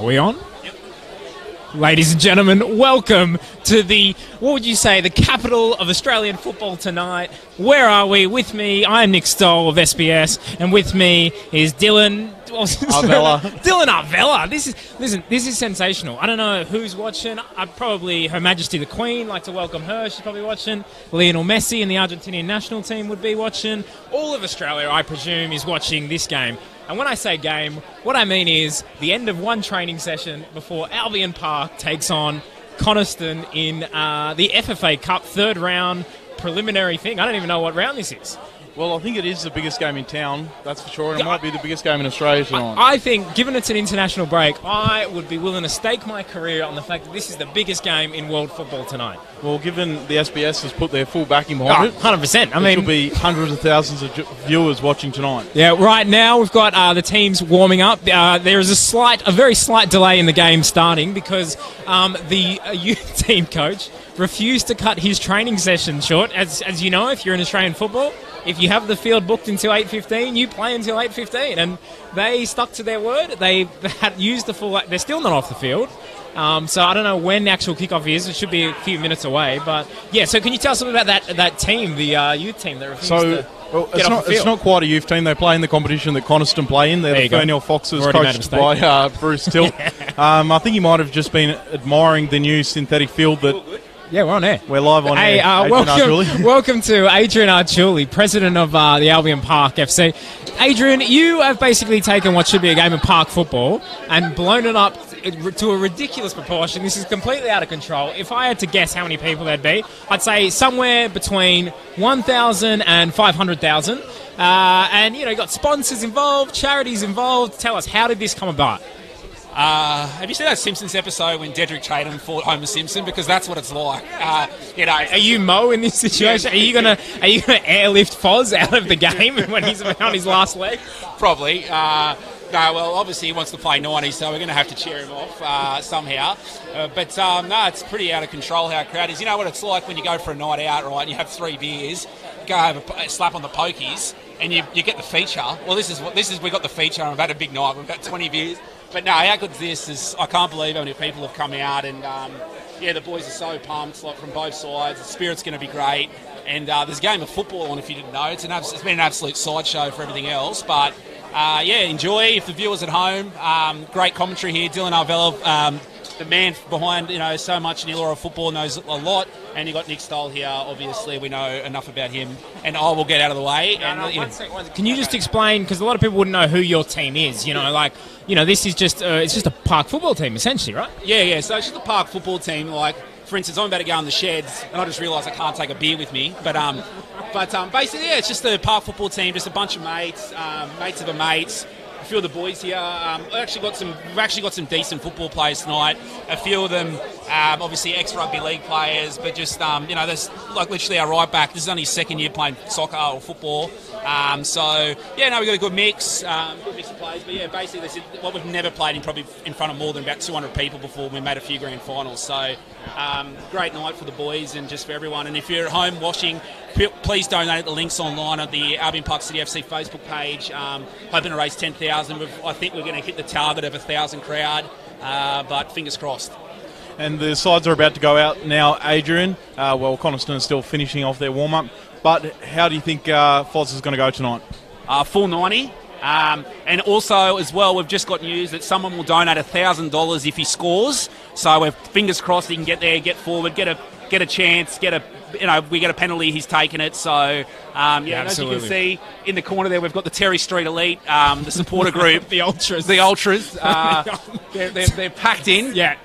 Are we on? Yep. Ladies and gentlemen, welcome to the, what would you say, the capital of Australian football tonight. Where are we? With me, I'm Nick Stoll of SBS, and with me is Dylan Arvella. Dylan Arvella. This is sensational. I don't know who's watching. Probably Her Majesty the Queen. Like to welcome her. She's probably watching. Lionel Messi and the Argentinian national team would be watching. All of Australia, I presume, is watching this game. And when I say game, what I mean is the end of one training session before Albion Park takes on Coniston in the FFA Cup third round preliminary thing. I don't even know what round this is. Well, I think it is the biggest game in town, that's for sure. And it might be the biggest game in Australia tonight. I think, given it's an international break, I would be willing to stake my career on the fact that this is the biggest game in world football tonight. Well, given the SBS has put their full backing behind it, 100%. I mean, there will be hundreds of thousands of viewers watching tonight. Yeah, right now we've got the teams warming up. There is a very slight delay in the game starting because the youth team coach refused to cut his training session short. As you know, if you're in Australian football, if you have the field booked until 8:15, you play until 8:15, and they stuck to their word. They had used the full. They're still not off the field, so I don't know when the actual kickoff is. It should be a few minutes away, but yeah. So can you tell us a bit about that team, the youth team that refused to get off the field? It's not quite a youth team. They play in the competition that Coniston play in. They're the Fernhill Foxes, coached by Bruce Tilt. I think he might have just been admiring the new synthetic field that. Yeah, we're on air. We're live on air. Welcome to Adrian Archuli, president of the Albion Park FC. Adrian, you have basically taken what should be a game of park football and blown it up to a ridiculous proportion. This is completely out of control. If I had to guess how many people there'd be, I'd say somewhere between 1,000 and 500,000. And, you got sponsors involved, charities involved. Tell us, how did this come about? Have you seen that Simpsons episode when Dedrick Tatum fought Homer Simpson? Because that's what it's like. Are you Mo in this situation? Are you gonna airlift Foz out of the game when he's on his last leg? Probably. No, well, obviously he wants to play 90, so we're going to have to cheer him off somehow. But no, it's pretty out of control how crowded is. You know what it's like when you go for a night out, right? And you have 3 beers, go have a slap on the pokies, and you get the feature. Well, this is we got the feature, and we've had a big night. We've got 20 beers. But no, how good this is. I can't believe how many people have come out, and the boys are so pumped, like from both sides. The spirit's going to be great, and there's a game of football on. If you didn't know, it's been an absolute sideshow for everything else. But enjoy if the viewers at home. Great commentary here, Dylan Arvella, the man behind so much in the lore of football, knows a lot. And you got Nick Stoll here. Obviously, we know enough about him, and I will get out of the way. One second. Can you just explain? Because a lot of people wouldn't know who your team is. This is just it's just a park football team, essentially, right? Yeah. So it's just a park football team. Like, for instance, I'm about to go in the sheds, and I just realised I can't take a beer with me. But basically, it's just a park football team, just a bunch of mates, mates of a mates. A few of the boys here. We've actually got some decent football players tonight. A few of them, obviously ex-rugby league players, but just there's like literally our right back. This is only his second year playing soccer or football. We've got a good mix of players. But yeah, basically this is what we've never played in front of more than about 200 people before. We made a few grand finals. So great night for the boys and just for everyone. And if you're at home watching, please donate the links online at the Albion Park City FC Facebook page. Hoping to raise 10,000. I think we're going to hit the target of 1,000 crowd, but fingers crossed. And the sides are about to go out now, Adrian. Coniston is still finishing off their warm-up. But how do you think Foz is going to go tonight? Full 90. And also, as well, we've just got news that someone will donate $1,000 if he scores. So we're fingers crossed he can get there, get forward, get a chance, we get a penalty, he's taken it. So, as you can see in the corner there, we've got the Terry Street Elite, the supporter group. The Ultras. They're packed in. Yeah.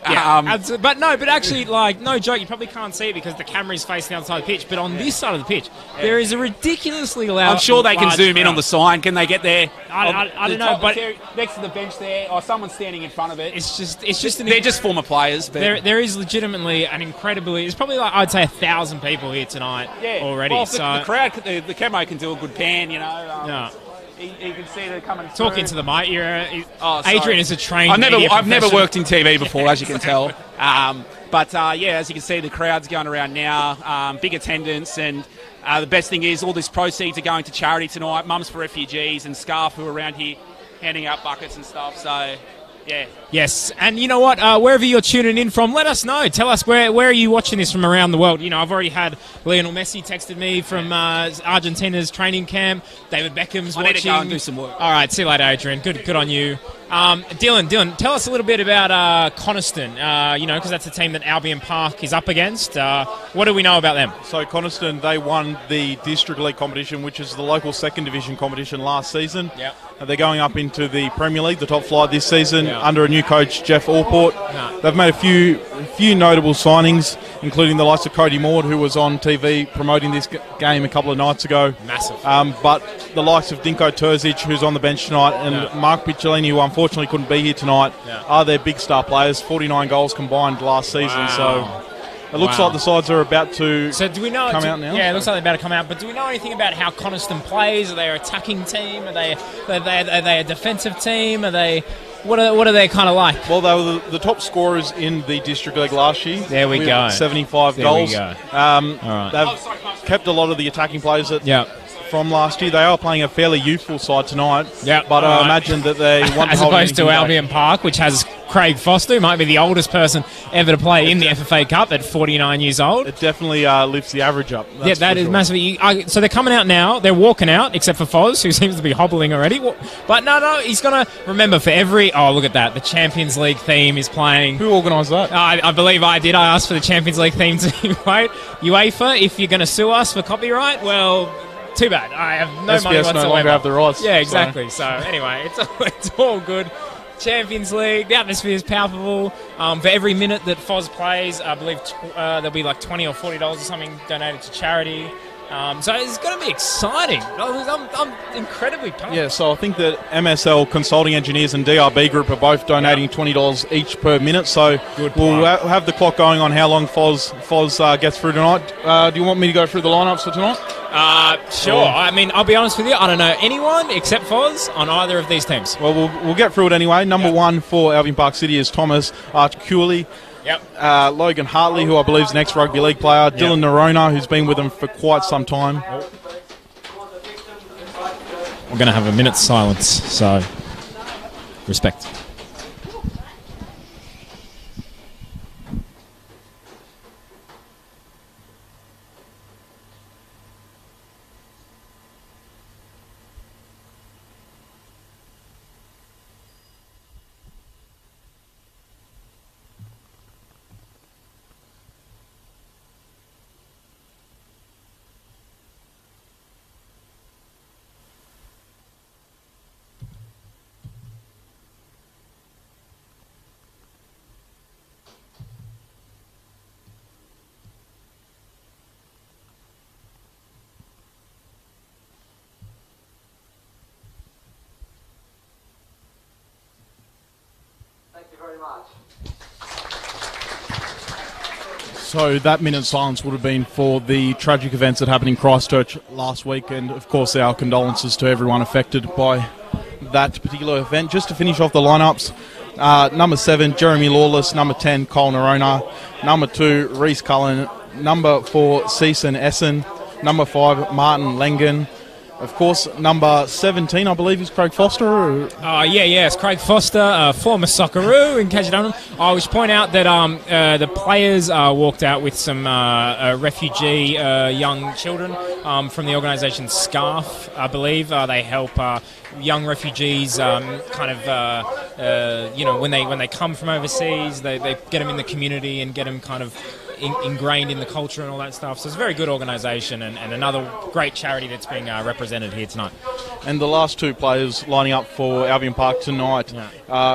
But actually, no joke, you probably can't see it because the camera is facing outside the pitch. But on this side of the pitch, there is a ridiically loud. I'm sure they can zoom in on the sign. Can they get there? I don't know, but next to the bench there, or someone's standing in front of it. They're just former players. But there is legitimately there's probably I'd say 1,000 people here tonight already. Well, so the crowd, the camera can do a good pan, You can see they're coming through. Talking to the mic, Adrian is a trained. I've never worked in TV before, as you can tell. As you can see, the crowd's going around now. Big attendance, and the best thing is all these proceeds are going to charity tonight. Mums for Refugees and Scarf, who are around here handing out buckets and stuff. So Yeah. Yes, and you know what? Wherever you're tuning in from, let us know. Tell us where are you watching this from around the world. You know, I've already had Lionel Messi texted me from Argentina's training camp. David Beckham's watching. I need to go and do some work. All right, see you later, Adrian. Good on you. Dylan, tell us a little bit about Coniston. You know, because that's a team that Albion Park is up against. What do we know about them? So Coniston, they won the District League competition, which is the local second division competition last season. Yep. They're going up into the Premier League, the top flight this season, under a new coach, Jeff Allport. They've made a few notable signings, including the likes of Cody Maud, who was on TV promoting this game a couple of nights ago. Massive. But the likes of Dinko Terzic, who's on the bench tonight, and Mark Picciolini, who unfortunately couldn't be here tonight, are their big star players. 49 goals combined last season. So it looks like the sides are about to do we know, come out now. Yeah, it looks like they're about to come out. But do we know anything about how Coniston plays? Are they an attacking team? Are they a defensive team? Are they... What are they kind of like? Well, they were the top scorers in the District League last year. There we go. 75 there goals. We go. All right. They've kept a lot of the attacking players from last year. They are playing a fairly youthful side tonight. Yeah. But I imagine that they want to as opposed to Albion Park, which has Craig Foster, who might be the oldest person ever to play in the FFA Cup at 49 years old. It definitely lifts the average up. That is massively. So they're coming out now. They're walking out, except for Foz, who seems to be hobbling already. But no, he's going to remember for every... Oh, look at that. The Champions League theme is playing. Who organised that? I believe I did. I asked for the Champions League theme to wait. UEFA, if you're going to sue us for copyright, well... Too bad. I have no SBS money whatsoever. no longer have the rights. Yeah, exactly. So anyway, it's all good. Champions League, the atmosphere is palpable. For every minute that Foz plays, I believe there'll be like $20 or $40 or something donated to charity. So it's going to be exciting. I'm incredibly pumped. Yeah, so I think that MSL Consulting Engineers and DRB Group are both donating $20 each per minute. So we'll have the clock going on how long Foz gets through tonight. Do you want me to go through the lineups for tonight? Sure. I mean, I'll be honest with you. I don't know anyone except Foz on either of these teams. Well, we'll get through it anyway. Number one for Albion Park City is Thomas Archculey. Yep. Logan Hartley, who I believe is an ex-rugby league player. Dylan Nerona, who's been with them for quite some time. We're going to have a minute's silence, so respect. So that minute's silence would have been for the tragic events that happened in Christchurch last week, and of course our condolences to everyone affected by that particular event. Just to finish off the lineups, number 7, Jeremy Lawless. Number 10, Cole Nerona. Number 2, Reece Cullen. Number 4, Ceason Essen. Number 5, Martin Lengen. Of course, number 17, I believe, is Craig Foster. It's Craig Foster, former Socceroo, in case you don't know. I should point out that the players walked out with some refugee young children from the organisation SCARF, I believe. They help young refugees when they come from overseas, they get them in the community and get them kind of ingrained in the culture and all that stuff. So it's a very good organisation and another great charity that's being represented here tonight. And the last two players lining up for Albion Park tonight,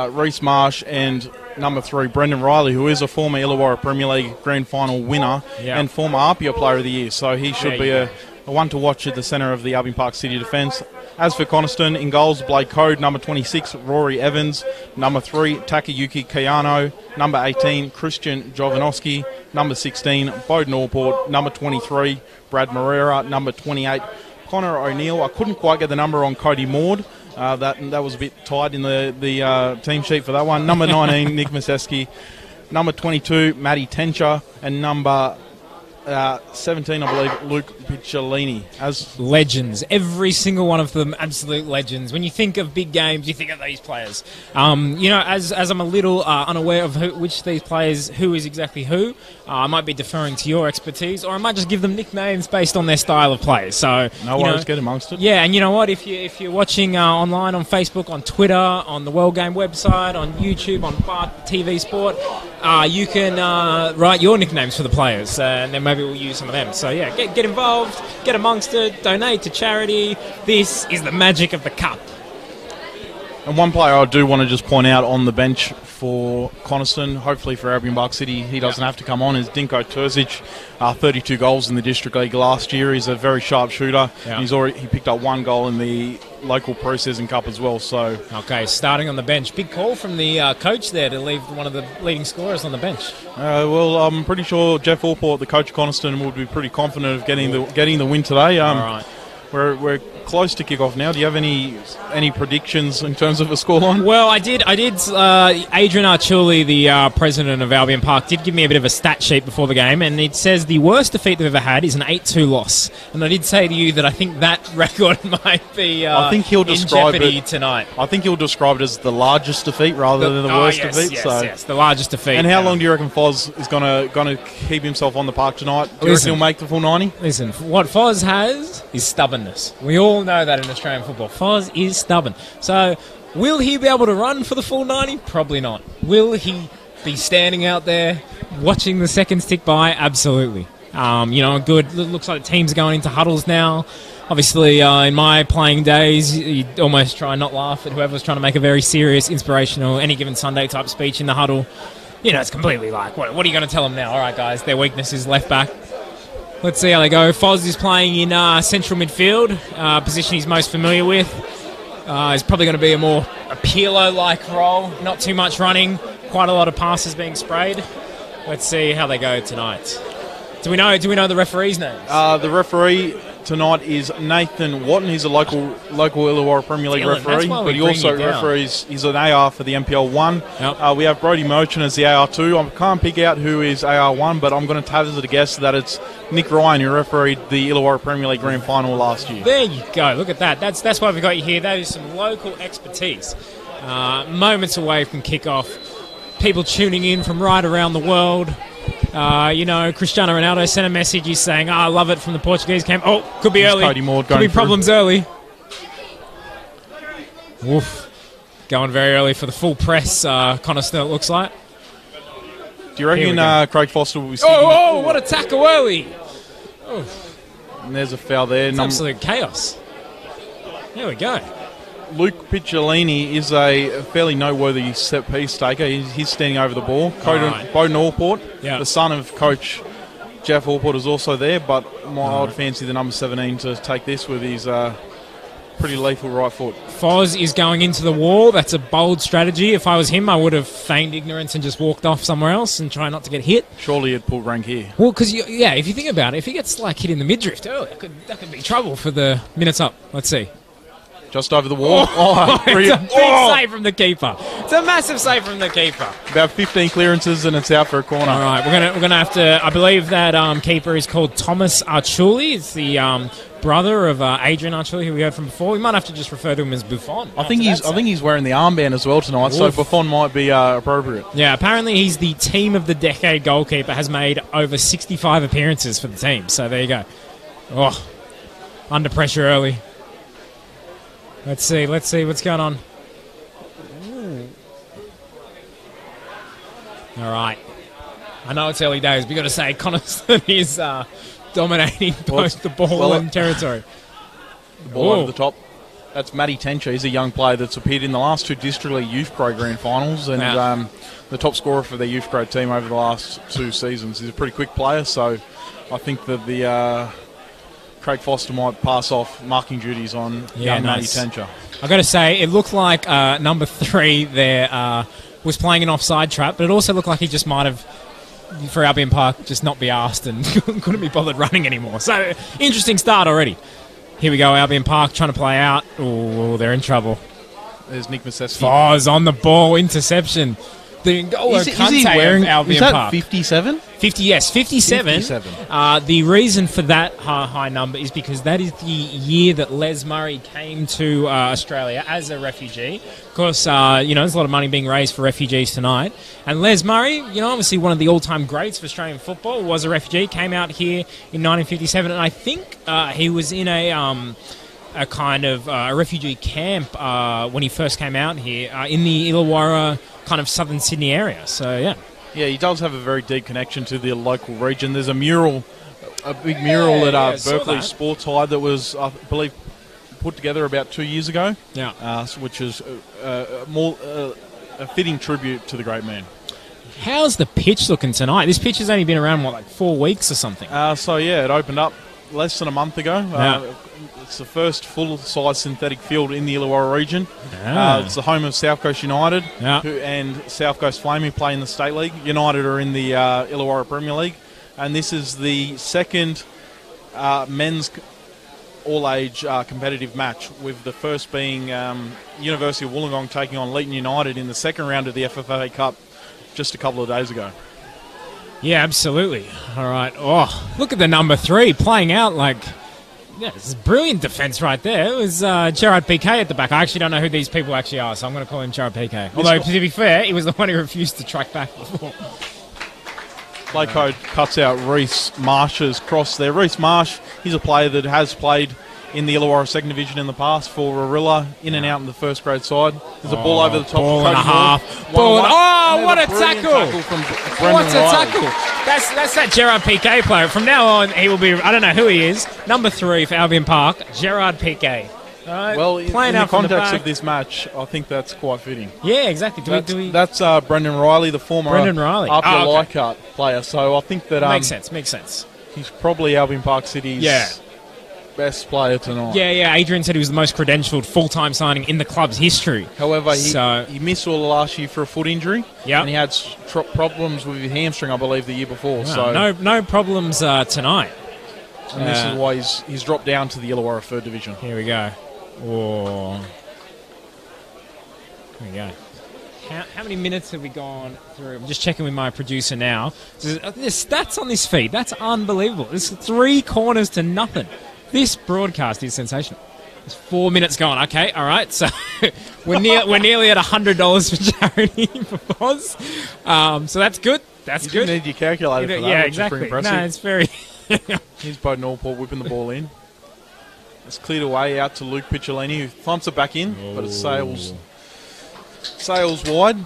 Reece Marsh and number 3, Brendan Riley, who is a former Illawarra Premier League Grand Final winner and former Apia Player of the Year. So he should be a one to watch at the centre of the Albion Park City defence. As for Coniston, in goals, Blake Code. Number 26, Rory Evans. Number 3, Takayuki Kayano. Number 18, Christian Jovanovski. Number 16, Bowden Allport. Number 23, Brad Moreira. Number 28, Connor O'Neill. I couldn't quite get the number on Cody Maud. That was a bit tight in the team sheet for that one. Number 19, Nick Maseski. Number 22, Matty Tencher. And number 17, I believe, Luke Picciolini. As legends, every single one of them, absolute legends. When you think of big games, you think of these players. As I'm a little unaware of which these players, who is exactly who, I might be deferring to your expertise, or I might just give them nicknames based on their style of play. So no worries, get amongst it. Yeah, and you know what? If you're watching online on Facebook, on Twitter, on the World Game website, on YouTube, on Bar TV Sport, you can write your nicknames for the players, and then maybe we'll use some of them. So yeah, get involved, get amongst it, donate to charity. This is the magic of the cup. And one player I do want to just point out on the bench for Coniston, hopefully for Albion Park City, he doesn't have to come on, is Dinko Terzic. 32 goals in the District League last year. He's a very sharp shooter. Yeah. He picked up 1 goal in the local Processing Cup as well. So okay, starting on the bench. Big call from the coach there to leave one of the leading scorers on the bench. Well, I'm pretty sure Jeff Allport, the coach of Coniston, would be pretty confident of getting the win today. All right. We're close to kick off now. Do you have any predictions in terms of a scoreline? Well, I did. Adrian Archuli, the president of Albion Park, did give me a bit of a stat sheet before the game, and it says the worst defeat they've ever had is an 8-2 loss. And I did say to you that I think that record might be I think he'll describe in jeopardy tonight. I think he'll describe it as the largest defeat rather than the worst defeat. Yes, the largest defeat. And how long do you reckon Foz is going to keep himself on the park tonight? Do you reckon he'll make the full 90? Listen, what Foz has is stubbornness. We all know that in Australian football. Foz is stubborn. So, will he be able to run for the full 90? Probably not. Will he be standing out there watching the seconds tick by? Absolutely. Good. Looks like the team's going into huddles now. Obviously, in my playing days, you'd almost try and not laugh at whoever's trying to make a very serious, inspirational, any given Sunday type speech in the huddle. It's completely like, what are you going to tell them now? All right, guys, their weakness is left back. Let's see how they go. Foz is playing in central midfield, position he's most familiar with. It's probably going to be a more Pirlo-like role. Not too much running, quite a lot of passes being sprayed. Let's see how they go tonight. Do we know the referee's names? The referee tonight is Nathan Watton. He's a local Illawarra Premier League referee, but he also referees. He's an AR for the MPL 1. Yep. We have Brody Merchant as the AR 2. I can't pick out who is AR 1, but I'm going to hazard a guess that it's Nick Ryan, who refereed the Illawarra Premier League Grand Final last year. There you go. Look at that. That's why we've got you here. That is some local expertise. Moments away from kickoff. People tuning in from right around the world. Cristiano Ronaldo sent a message. He's saying, I love it from the Portuguese camp. Oh, could be early. Cody Maud could be problems early. Woof. Going very early for the full press, Coniston, it looks like. Do you reckon Craig Foster will be sticking? Oh, what a tackle early. Oh. And there's a foul there. It's absolute chaos. There we go. Luke Picciolini is a fairly noteworthy set-piece taker. He's standing over the ball. Bowden Allport, the son of Coach Jeff Allport, is also there, but I would fancy the number 17 to take this with his pretty lethal right foot. Foz is going into the wall. That's a bold strategy. If I was him, I would have feigned ignorance and just walked off somewhere else and try not to get hit. Surely he'd pull rank here. Well, because, if you think about it, if he gets hit in the midriff early, that could be trouble for the minutes up. Let's see. Just over the wall. It's a big save from the keeper. It's a massive save from the keeper. About 15 clearances and it's out for a corner. All right, we're gonna have to. I believe that keeper is called Thomas Archuli. It's the brother of Adrian Archuli, who we heard from before. We might have to just refer to him as Buffon. I think he's wearing the armband as well tonight, so Buffon might be appropriate. Yeah, apparently he's the team of the decade goalkeeper. Has made over 65 appearances for the team. So there you go. Oh, under pressure early. Let's see what's going on. Ooh. All right. I know it's early days, but you've got to say Coniston is dominating both the ball and territory. The ball over the top. That's Matty Tencher. He's a young player that's appeared in the last 2 District League Youth Pro Grand Finals and the top scorer for their Youth Pro team over the last 2 seasons. He's a pretty quick player, so I think that the Craig Foster might pass off marking duties on young Matty Tencher. I've got to say, it looked like number 3 there was playing an offside trap, but it also looked like he just might have, for Albion Park, just not be asked and couldn't be bothered running anymore. So, interesting start already. Here we go, Albion Park trying to play out. Oh, they're in trouble. There's Nick Masseski. Foz on the ball, interception. The N'Golo Kante of Albion Park. Is that 57? 50, yes, 57. 57. The reason for that high number is because that is the year that Les Murray came to Australia as a refugee. Of course, there's a lot of money being raised for refugees tonight. And Les Murray, obviously one of the all-time greats for Australian football, was a refugee, came out here in 1957, and I think he was in a kind of a refugee camp when he first came out here in the Illawarra kind of southern Sydney area. So, yeah. Yeah, he does have a very deep connection to the local region. There's a big mural at Berkeley Sports High that was, I believe, put together about 2 years ago. Yeah. Which is a fitting tribute to the great man. How's the pitch looking tonight? This pitch has only been around, 4 weeks or something? It opened up less than a month ago. Yeah. It's the first full-size synthetic field in the Illawarra region. Ah. It's the home of South Coast United Yeah. and South Coast Flame, who play in the State League. United are in the Illawarra Premier League. And this is the second men's all-age competitive match, with the first being University of Wollongong taking on Leeton United in the second round of the FFA Cup just a couple of days ago. Yeah, absolutely. All right. Oh, look at the number 3 playing out like... Yeah, this is brilliant defence right there. It was Gerard Piqué at the back. I actually don't know who these people actually are, so I'm going to call him Gerard Piqué. Although, to be fair, he was the one who refused to track back before. Play code cuts out Reece Marsh's cross there. Reece Marsh, he's a player that has played in the Illawarra second division in the past for Rarilla, in and out in the first grade side. There's a ball over the top. Ball and a half. Ball. What a tackle from What a tackle. That's that Gerard Piqué player. From now on, he will be, I don't know who he is, number 3 for Albion Park, Gerard Piqué. Well, in the context of this match, I think that's quite fitting. Yeah, exactly. That's Brendan Riley, the former Arpia Leichhardt player. So I think that makes sense. He's probably Albion Park City's best player tonight. Yeah. Adrian said he was the most credentialed full-time signing in the club's history. However, he missed all the last year for a foot injury. Yeah, and he had problems with his hamstring, I believe, the year before. Wow, so no problems tonight. And this is why he's dropped down to the Illawarra third division. Here we go. Oh. Here we go. How many minutes have we gone through? I'm just checking with my producer now. The stats on this feed, that's unbelievable. It's 3 corners to nothing. This broadcast is sensational. It's 4 minutes gone. Okay, all right. So we're nearly at $100 for charity for Foz. So that's good. That's good. You need your calculator for that. Yeah, exactly. No, it's very... Here's Bowden Allport whipping the ball in. It's cleared away out to Luke Picciolini, who thumps it back in, but it sails wide.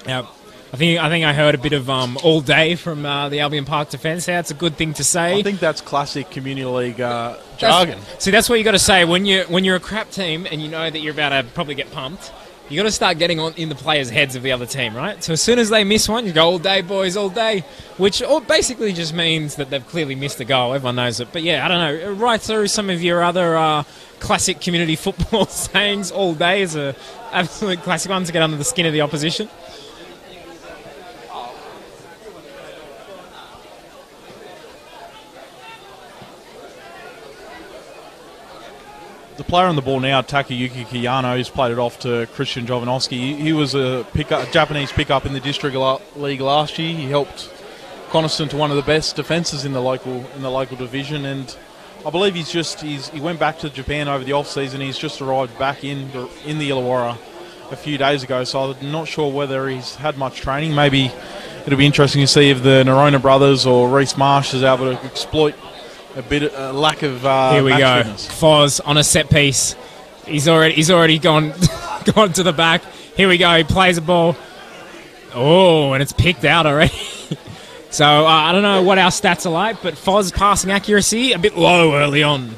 Yeah, I think I heard a bit of all day from the Albion Park defence. That's a good thing to say. I think that's classic community league jargon. That's what you got to say when you're a crap team and you know that you're about to probably get pumped. You got to start getting on in the players' heads of the other team, right? So as soon as they miss one, you go, all day, boys, all day, which basically just means that they've clearly missed a goal. Everyone knows it. But yeah, I don't know. Right through some of your other classic community football sayings, all day is a absolute classic one to get under the skin of the opposition. The player on the ball now, Takayuki Kiyano, who's played it off to Christian Jovanovski. He was a Japanese pickup in the District League last year. He helped Coniston to one of the best defences in the local division, and I believe he went back to Japan over the off season. He's just arrived back in the Illawarra a few days ago, so I'm not sure whether he's had much training. Maybe it'll be interesting to see if the Nerona brothers or Reece Marsh is able to exploit a lack of Here we go. fitness. Foz on a set piece. He's already gone to the back. Here we go. He plays a ball. Oh, and it's picked out already. So I don't know what our stats are like, but Foz passing accuracy a bit low early on.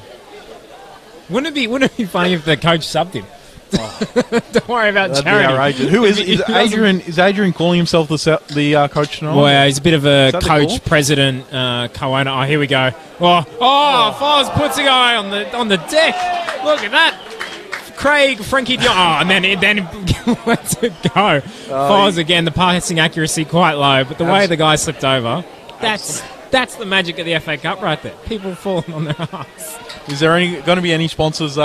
Wouldn't it be funny if the coach subbed him? Oh. Don't worry about That'd charity. Be outrageous. Who is Adrian? Is Adrian calling himself the coach tonight? Well, he's a bit of a coach, president, co-owner. Oh, here we go. Foz puts a guy on the deck. Look at that. Frankie Dion. Oh, and then lets it go. Foz again. The passing accuracy quite low, but the way the guy slipped over, that's the magic of the FA Cup right there. People falling on their arse. Is there going to be any sponsors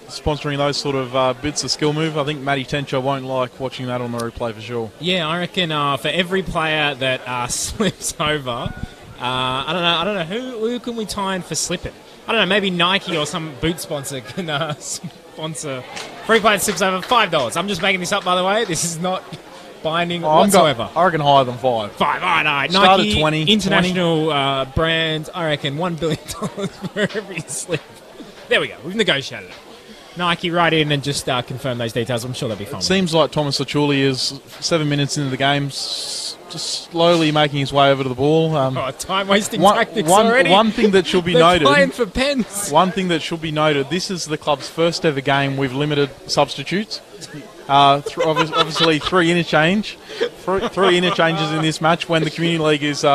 sponsoring those sort of bits of skill move. I think Matty Tencher won't like watching that on the replay for sure. Yeah, I reckon for every player that slips over, I don't know who can we tie in for slipping. I don't know, maybe Nike or some boot sponsor can sponsor. Free player slips over $5. I'm just making this up, by the way. This is not binding whatsoever. I reckon higher than 5. 5, all right. Start Nike, at 20. international brand, I reckon $1 billion for every slip. There we go. We've negotiated it. Nike, right in and just confirm those details. I'm sure they'll be fine. It seems like Thomas Achuli is 7 minutes into the game, just slowly making his way over to the ball. Time-wasting tactics already. One thing that should be noted. They're playing for pens. One thing that should be noted. This is the club's first ever game with limited substitutes. Obviously, three interchanges in this match when the Community League is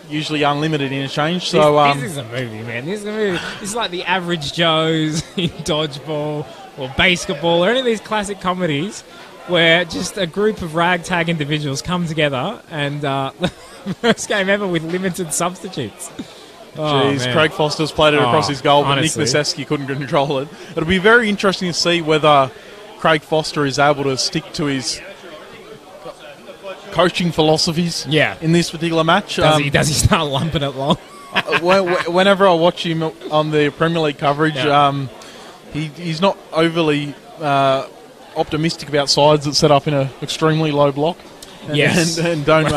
usually unlimited interchange. So this is a movie, man. This is a movie. This is like the average Joes in dodgeball or basketball or any of these classic comedies where just a group of ragtag individuals come together and the first game ever with limited substitutes. Jeez, Craig Foster's played it across his goal, but honestly, Nick Naseski couldn't control it. It'll be very interesting to see whether Craig Foster is able to stick to his coaching philosophies in this particular match. Does he start lumping it long? Whenever I watch him on the Premier League coverage, he's not overly optimistic about sides that set up in an extremely low block. And don't.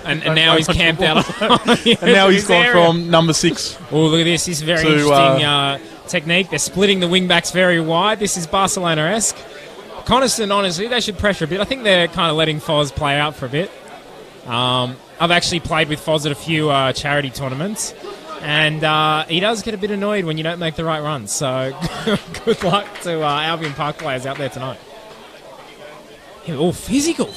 And now he's camped out. And now he's gone from number 6. Oh, look at this! This is very interesting technique. They're splitting the wing backs very wide. This is Barcelona-esque. Coniston, honestly, they should pressure a bit. I think they're kind of letting Foz play out for a bit. I've actually played with Foz at a few charity tournaments, and he does get a bit annoyed when you don't make the right runs. So good luck to Albion Park players out there tonight. Oh, physical.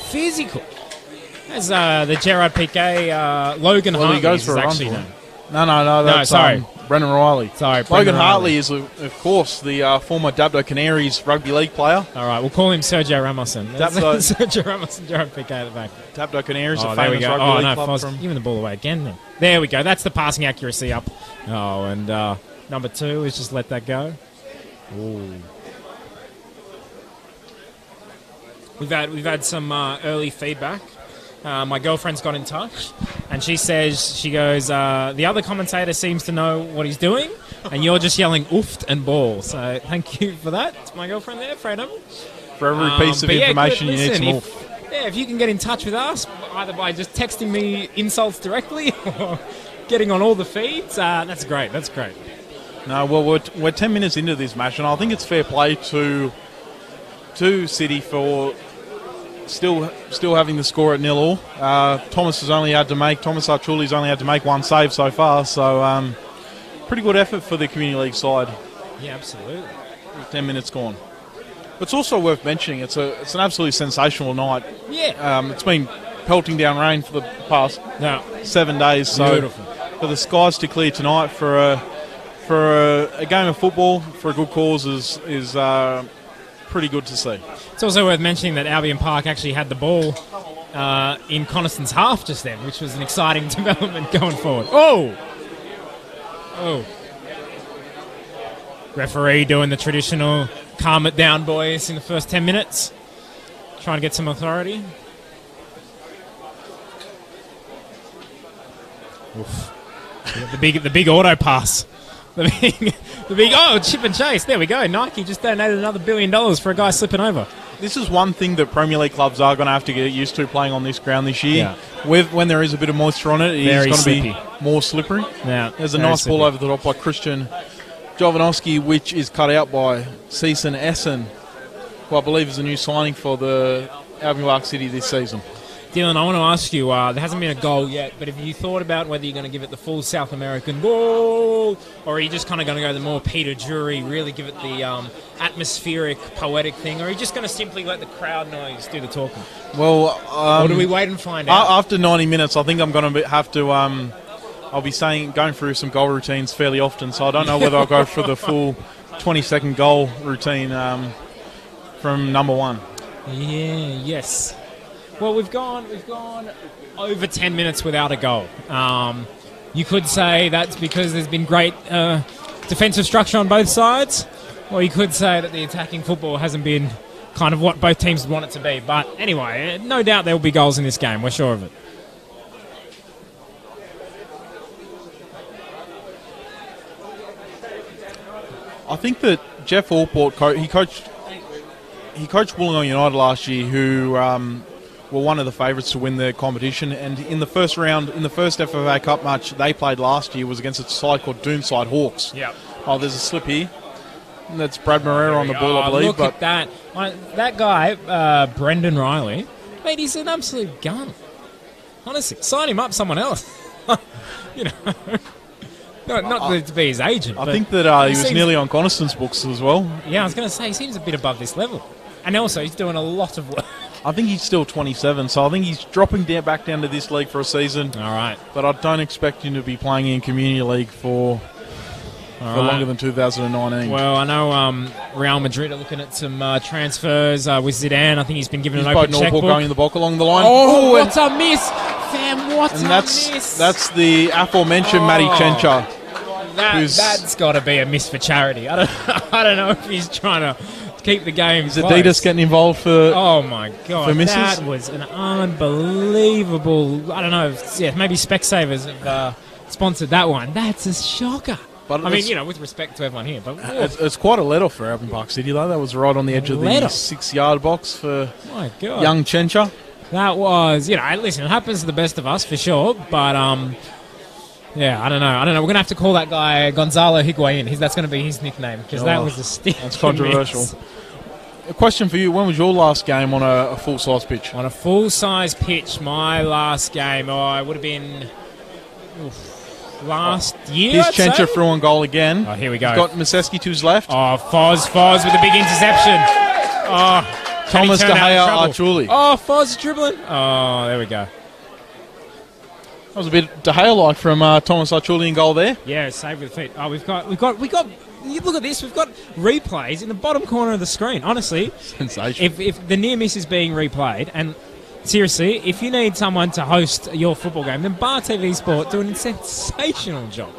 As the Gerard Piqué, Logan Hartley goes for is a actually run. known. No, sorry. Brendan Riley. Sorry, Logan Hartley is, of course, the former Dabdo Canaries rugby league player. All right, we'll call him Sergio Ramosin. Sergio Ramosin, Gerard Piqué at the back. Dabdo Canaries, a famous rugby league club. Foz, giving the ball away again. Then. There we go. That's the passing accuracy up. Oh, and number 2 is just let that go. Ooh. We've had some early feedback. My girlfriend's got in touch, and she goes, the other commentator seems to know what he's doing, and you're just yelling oofed and ball. So thank you for that. It's my girlfriend there, Freedom. For every piece of information you need some oof. If you can get in touch with us, either by just texting me insults directly or getting on all the feeds, that's great. That's great. No, well, we're 10 minutes into this match, and I think it's fair play to City for still having the score at 0-0. Thomas Archuli's only had to make one save so far, so pretty good effort for the Community League side. Yeah, absolutely. 10 minutes gone. It's also worth mentioning it's an absolutely sensational night. Yeah. It's been pelting down rain for the past 7 days, so beautiful. For the skies to clear tonight for a game of football for a good cause is pretty good to see. It's also worth mentioning that Albion Park actually had the ball in Coniston's half just then, which was an exciting development going forward. Oh! Referee doing the traditional calm it down, boys, in the first 10 minutes. Trying to get some authority. Oof. The big auto pass. The big chip and chase. There we go. Nike just donated another $1 billion for a guy slipping over. This is one thing that Premier League clubs are going to have to get used to playing on this ground this year. Yeah. When there is a bit of moisture on it, it's going to be more slippery. Yeah, there's a nice ball over the top by Christian Jovanovski, which is cut out by Season Essen, who I believe is a new signing for the Albion Park City this season. Dylan, I want to ask you, there hasn't been a goal yet, but have you thought about whether you're going to give it the full South American goal, or are you just kind of going to go the more Peter Drury, really give it the atmospheric, poetic thing, or are you just going to simply let the crowd noise do the talking? Well, or do we wait and find out? After 90 minutes, I think I'm going to have to... I'll be going through some goal routines fairly often, so I don't know whether I'll go for the full 20-second goal routine from number 1. Yes. Well, we've gone over 10 minutes without a goal. You could say that's because there's been great defensive structure on both sides, Well, you could say that the attacking football hasn't been kind of what both teams want it to be. But anyway, no doubt there will be goals in this game. We're sure of it. I think that Jeff Allport, he coached Wollongong United last year, who were one of the favourites to win the competition. And in the first round, in the first FFA Cup match they played last year, was against a side called Doomside Hawks. Yeah. Oh, there's a slip here. And that's Brad Moreira on the ball, I believe. Look at that. That guy, Brendan Riley, mate, he's an absolute gun. Honestly, sign him up someone else. You know. Not to be his agent. I think that he was nearly on Coniston's books as well. Yeah, I was going to say, he seems a bit above this level. And also, he's doing a lot of work. I think he's still 27, so I think he's dropping back down to this league for a season. All right. But I don't expect him to be playing in Community League for longer than 2019. Well, I know Real Madrid are looking at some transfers with Zidane. I think he's been given an open checkbook. Going in the block along the line. Oh, what a miss! Fam, what a miss! That's the aforementioned Matty Chencha. That's got to be a miss for charity. I don't know if he's trying to keep the game. Is Adidas getting involved for? Oh my god, for misses? That was an unbelievable. I don't know. Maybe Specsavers have sponsored that one. That's a shocker. But I mean, with respect to everyone here, but it's quite a let off for Albion Park City though. That was right on the edge of the 6-yard box for young Chencha. That was, listen, it happens to the best of us for sure, but yeah, I don't know. We're going to have to call that guy Gonzalo Higuain. That's going to be his nickname, because that was a stick. That's controversial. A question for you. When was your last game on a full-size pitch? On a full-size pitch, my last game, it would have been last year, Here's Chencha through on goal again. Oh, here we go. He's got Maseski to his left. Oh, Foz with a big interception. Oh, Thomas De Gea Archuli. Oh, Foz dribbling. Oh, there we go. That was a bit De Gea-like from Thomas Archuli in goal there. Yeah, saved with the feet. Oh, we've got. You look at this. We've got replays in the bottom corner of the screen. Honestly, sensational. If the near miss is being replayed, and seriously, if you need someone to host your football game, then Bar TV Sport doing a sensational job.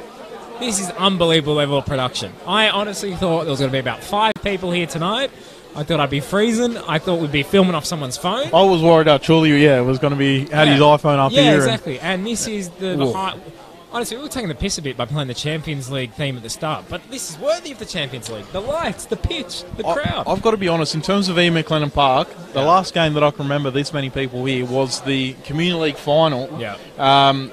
This is unbelievable level of production. I honestly thought there was going to be about 5 people here tonight. I thought I'd be freezing. I thought we'd be filming off someone's phone. I was worried Archuli, was going to be had his iPhone up here. Yeah, exactly. And this is the high. Honestly, we were taking the piss a bit by playing the Champions League theme at the start, but this is worthy of the Champions League. The lights, the pitch, the crowd. I've got to be honest, in terms of Ian McLennan Park, the last game that I can remember this many people here was the Community League final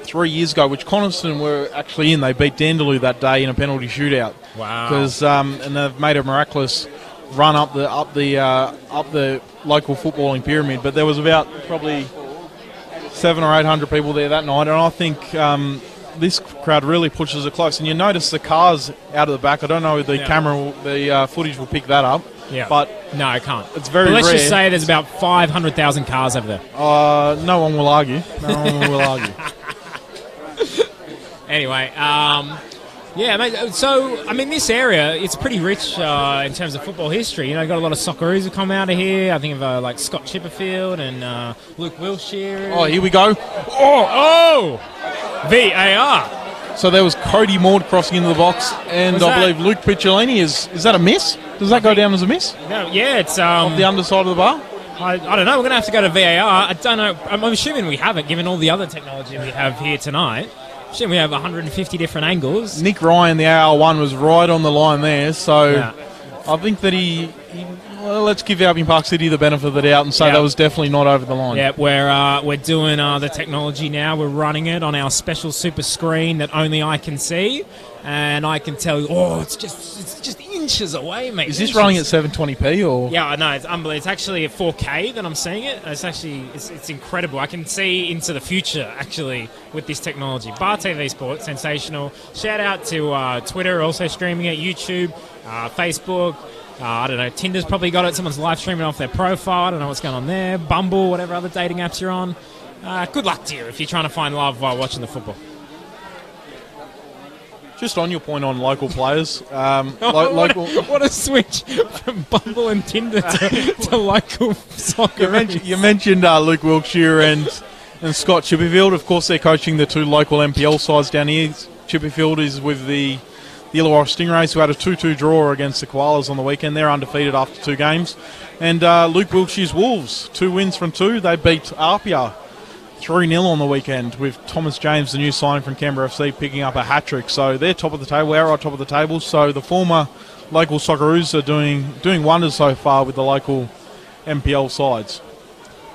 3 years ago, which Coniston were actually in. They beat Dandaloo that day in a penalty shootout. Wow. Because and they've made a miraculous run up the local footballing pyramid, but there was about probably 700 or 800 people there that night, and I think this crowd really pushes it close. And you notice the cars out of the back. I don't know if the the footage will pick that up. Yeah. But no, it can't. It's very rare. Let's just say there's about 500,000 cars over there. No one will argue. No one will argue. Anyway, mate, so, I mean, this area, it's pretty rich in terms of football history. Got a lot of Socceroos who come out of here. I think of like Scott Chipperfield and Luke Wilshire. Oh, here we go. Oh! VAR. So there was Cody Maud crossing into the box, and I believe Luke Picciolini. Is that a miss? Does that go down as a miss? No, yeah, it's... off the underside of the bar? I don't know. We're going to have to go to VAR. I don't know. I'm assuming we have it, given all the other technology we have here tonight. We have 150 different angles. Nick Ryan, the AR1, was right on the line there, so I think that let's give Albion Park City the benefit of the doubt and say that was definitely not over the line. Yeah, we're doing the technology now. We're running it on our special super screen that only I can see, and I can tell you, it's just inches away, mate. Is this running at 720p or? Yeah, I know. It's unbelievable. It's actually at 4K that I'm seeing it. It's incredible. I can see into the future actually with this technology. Bar TV Sport, sensational. Shout out to Twitter, also streaming it, YouTube, Facebook. I don't know, Tinder's probably got it. Someone's live streaming off their profile. I don't know what's going on there. Bumble, whatever other dating apps you're on. Good luck to you if you're trying to find love while watching the football. Just on your point on local players. What a switch from Bumble and Tinder to local soccer. You mentioned Luke Wilkshire and Scott Chipperfield. Of course, they're coaching the 2 local MPL sides down here. Chipperfield is with the the Illawarra Stingrays, who had a 2-2 draw against the Koalas on the weekend. They're undefeated after 2 games. And Luke Wiltshire's Wolves, 2 wins from 2. They beat Apia 3-0 on the weekend, with Thomas James, the new signing from Canberra FC, picking up a hat-trick. So they're top of the table. We're right top of the table. So the former local Socceroos are doing wonders so far with the local MPL sides.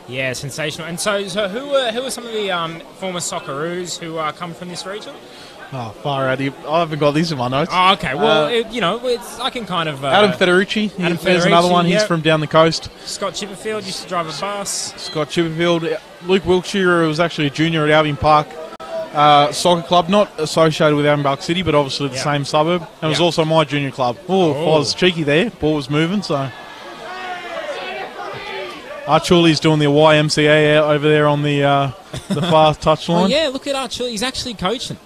Yeah, sensational. And so who are some of the former Socceroos who come from this region? Oh, far out. I haven't got these in my notes. Oh, okay. Well, I can kind of... Adam Federici. There's another one. He's from down the coast. Scott Chipperfield used to drive a bus. Scott Chipperfield. Luke Wiltshire was actually a junior at Albion Park Soccer Club, not associated with Albion Park City, but obviously the same suburb. And was also my junior club. Oh, Foz, cheeky there. Ball was moving, so... Archuli's doing the YMCA out over there on the far touchline. Oh, yeah, look at Archuli. He's actually coaching.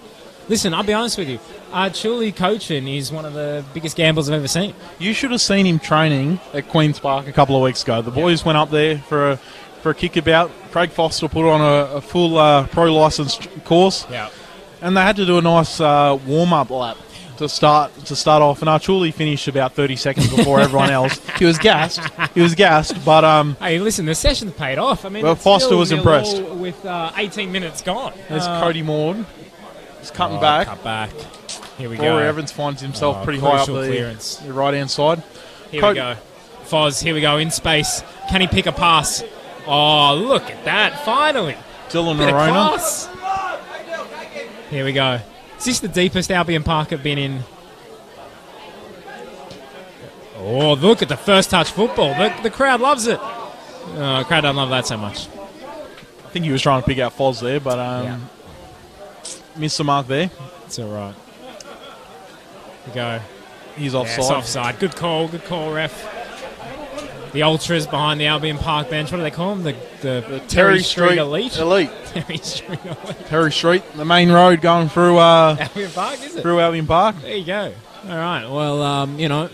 Listen, I'll be honest with you. Archuli coaching is one of the biggest gambles I've ever seen. You should have seen him training at Queen's Park a couple of weeks ago. The boys went up there for a kickabout. Craig Foster put on a full pro licensed course. Yeah. And they had to do a nice warm-up lap to start off, and Archuli finished about 30 seconds before everyone else. He was gassed, but... hey, listen, the session's paid off. I mean, well, Foster was impressed. With 18 minutes gone. There's Cody Maud. He's cutting back. Cut back. Here we go. Rory Evans finds himself pretty high up the right-hand side. Here we go. Foz, here we go, in space. Can he pick a pass? Oh, look at that, finally. Dylan Arona. Here we go. Is this the deepest Albion Park have been in? Oh, look at the first touch football. The crowd loves it. Oh, the crowd don't love that so much. I think he was trying to pick out Foz there, but missed the mark there. It's all right. Here we go. He's offside. It's offside. Good call, ref. The ultras behind the Albion Park bench. What do they call them? The Terry Street Elite. Terry Street Elite. Terry Street, the main road going through Albion Park, is it? Through Albion Park. There you go. All right. Well,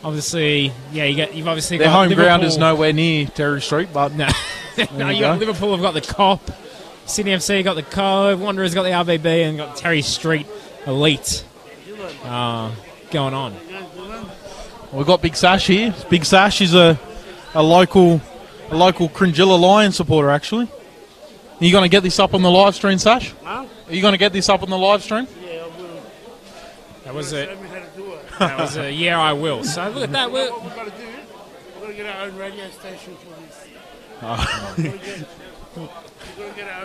obviously, you've obviously their got home Liverpool. ground is nowhere near Terry Street, but no, you got Liverpool have got the Cop, Sydney FC got the Cove, Wanderers got the RBB, and got Terry Street Elite going on. We've got Big Sash here. Big Sash is a local Cringilla Lions supporter, actually. Are you going to get this up on the live stream, Sash? Huh? Are you going to get this up on the live stream? Yeah, I will. That was a yeah, I will. So look at that. What we're going to do, we're going to get our own radio station for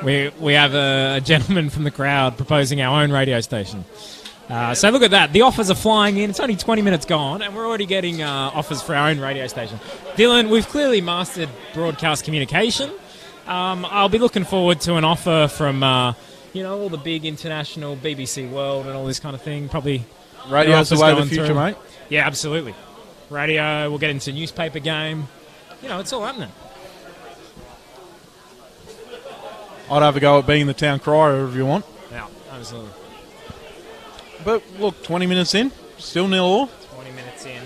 this. We have a gentleman from the crowd proposing our own radio station. So look at that. The offers are flying in. It's only 20 minutes gone, and we're already getting offers for our own radio station. Dylan, we've clearly mastered broadcast communication. I'll be looking forward to an offer from, all the big international BBC World and all this kind of thing. Probably radio's the way of the future, mate. Yeah, absolutely. Radio, we'll get into newspaper game. It's all happening. I'd have a go at being the town crier if you want. Yeah, absolutely. But look, 20 minutes in, still 0-0. 20 minutes in.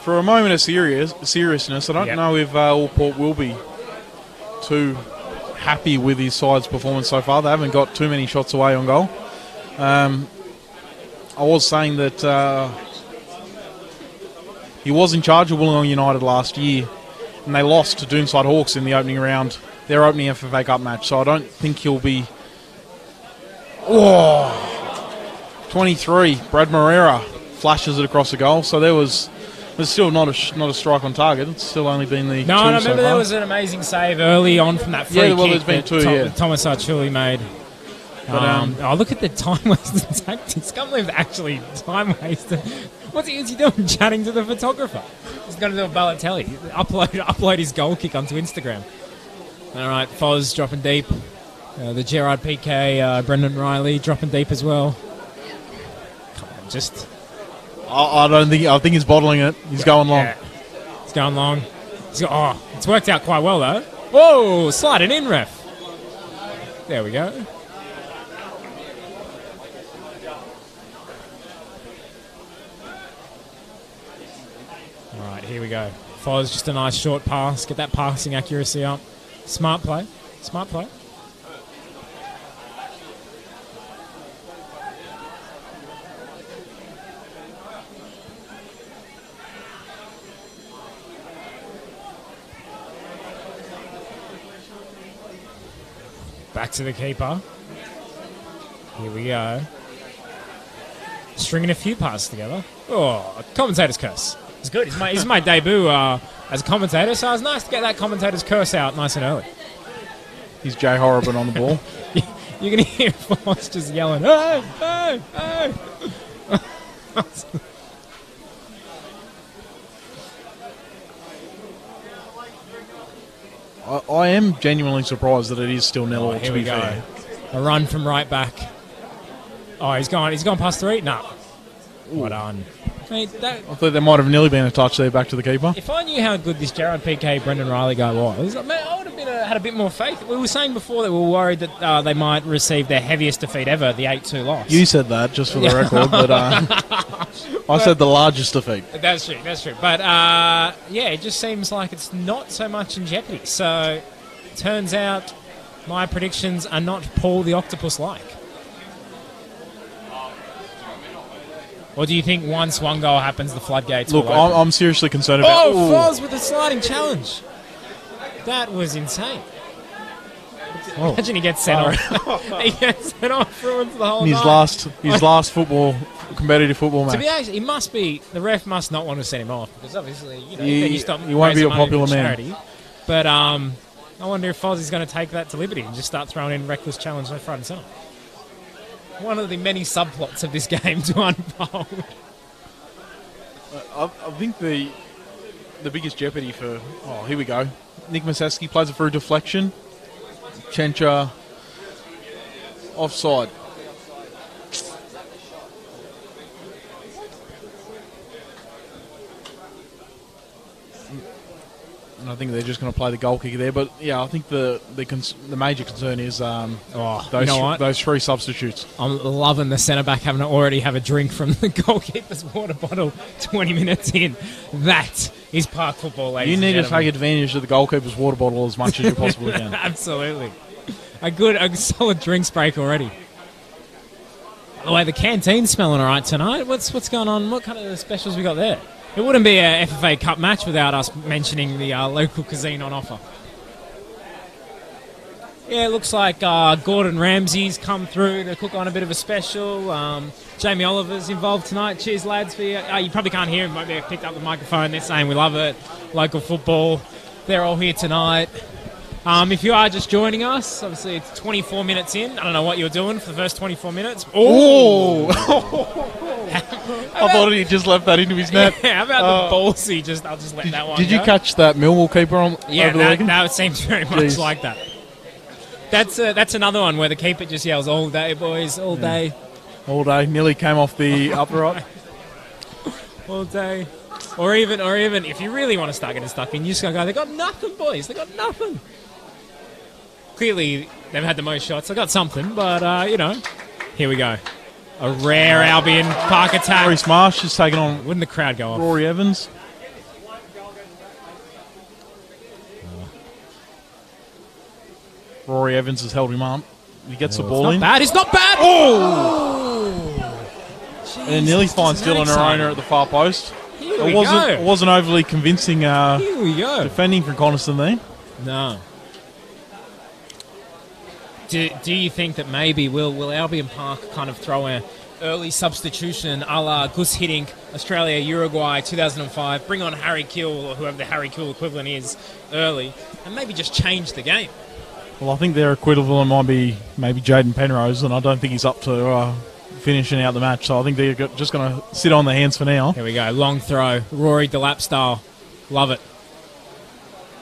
For a moment of seriousness, I don't know if Allport will be too happy with his side's performance so far. They haven't got too many shots away on goal. I was saying that he was in charge of Wollongong United last year, and they lost to Doomside Hawks in the opening round, their opening FFA Cup match. So I don't think he'll be... 23. Brad Moreira flashes it across the goal. So there's still not a strike on target. It's still only been the No, I remember there was an amazing save early on from that free kick that Thomas Archuli made. But, look at the time wasting tactics. Can't believe actually time wasted. What's he doing? Chatting to the photographer. He's going to do a Balotelli. Upload his goal kick onto Instagram. All right, Foz dropping deep. The Gerard PK, Brendan Riley dropping deep as well. Come on, just... I think he's bottling it. He's going long. Yeah. He's going long. It's worked out quite well, though. Whoa, slide it in, ref. There we go. All right, here we go. Foz, just a nice short pass. Get that passing accuracy up. Smart play. Back to the keeper. Here we go. Stringing a few passes together. Oh, commentator's curse. It's good. It's my debut as a commentator, so it was nice to get that commentator's curse out nice and early. He's Jay Horriban on the ball. You're going to hear Force just yelling, hey, hey, hey. I am genuinely surprised that it is still 0-0. Here we go. A run from right back. Oh, he's gone past 3? No. What on? I thought there might have nearly been a touch there back to the keeper. If I knew how good this Gerard Piqué, Brendan Riley guy was, man, I would have had a bit more faith. We were saying before that we were worried that they might receive their heaviest defeat ever, the 8-2 loss. You said that, just for the record, but I said the largest defeat. That's true. But, it just seems like it's not so much in jeopardy. So, turns out my predictions are not Paul the Octopus-like. Or do you think once one goal happens, the floodgates will open? I'm seriously concerned about... Oh, Foz with the sliding challenge. That was insane. Oh. Imagine he gets sent off. He gets sent off, ruins the whole night. His last competitive football match. To be honest, he must be... The ref must not want to send him off, because obviously, he won't be a popular man. But I wonder if Foz is going to take that to liberty and just start throwing in reckless challenge left, right and centre. One of the many subplots of this game to unfold. I think the biggest jeopardy for... Oh, here we go. Nick Maseski plays it for a deflection. Chencha offside. And I think they're just going to play the goal kicker there. But, yeah, I think the major concern is those 3 substitutes. I'm loving the centre-back having to already have a drink from the goalkeeper's water bottle 20 minutes in. That is park football, ladies and gentlemen. You need to take advantage of the goalkeeper's water bottle as much as you possibly can. Absolutely. A solid drinks break already. By the way, the canteen's smelling all right tonight. What's going on? What kind of specials we got there? It wouldn't be a FFA Cup match without us mentioning the local cuisine on offer. Yeah, it looks like Gordon Ramsay's come through to cook on a bit of a special. Jamie Oliver's involved tonight. Cheers, lads. For you probably can't hear him. Might be picked up the microphone. They're saying we love it. Local football. They're all here tonight. If you are just joining us, obviously it's 24 minutes in. I don't know what you're doing for the first 24 minutes. Oh! I thought he just left that into his net. Yeah, how about the ballsy? I'll just let that one go. Did you catch that Millwall keeper on over the weekend? No, it seems very much like that. That's another one where the keeper just yells, all day, boys, all day. All day. Nearly came off the upright. All day. Or even if you really want to start getting stuck in, you just got to go, they got nothing, boys. They got nothing. Clearly, they've had the most shots. They got something, but, here we go. A rare Albion park attack. Reece Marsh is taking on... Wouldn't the crowd go off? Rory Evans. Rory Evans has held him up. He gets the ball in. It's not bad. Oh! Jeez, and nearly finds Dylan Arona at the far post. It wasn't overly convincing Here we go. Defending from Coniston there. No. Do you think that maybe will Albion Park kind of throw an early substitution a la Gus Hiddink, Australia, Uruguay, 2005, bring on Harry Kill or whoever the Harry Kill equivalent is early, and maybe just change the game? Well, I think their equivalent might be maybe Jaden Penrose, and I don't think he's up to finishing out the match, so I think they're just going to sit on their hands for now. Here we go, long throw, Rory Delap style. Love it.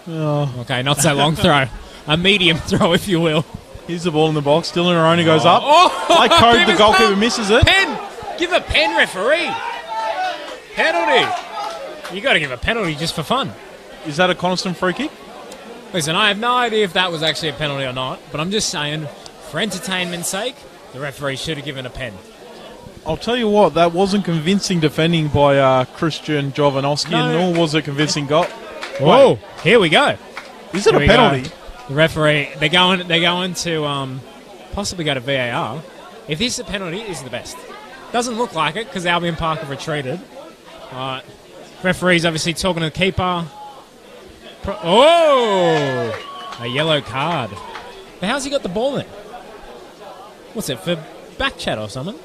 Okay, not so long throw. A medium throw, if you will. Here's the ball in the box. Dylan Arona goes up. Like code, the goalkeeper misses it. Pen! Give a pen, referee. Penalty. You got to give a penalty just for fun. Is that a Coniston free kick? Listen, I have no idea if that was actually a penalty or not, but I'm just saying, for entertainment's sake, the referee should have given a pen. I'll tell you what, that wasn't convincing defending by Christian Jovanovski, nor was it convincing goal. Whoa, here we go. Is it a penalty? The referee, they're going to possibly go to VAR. If this is a penalty, this is the best. Doesn't look like it because Albion Park have retreated. Referee's obviously talking to the keeper. A yellow card. But how's he got the ball then? What's it, for back chat or something?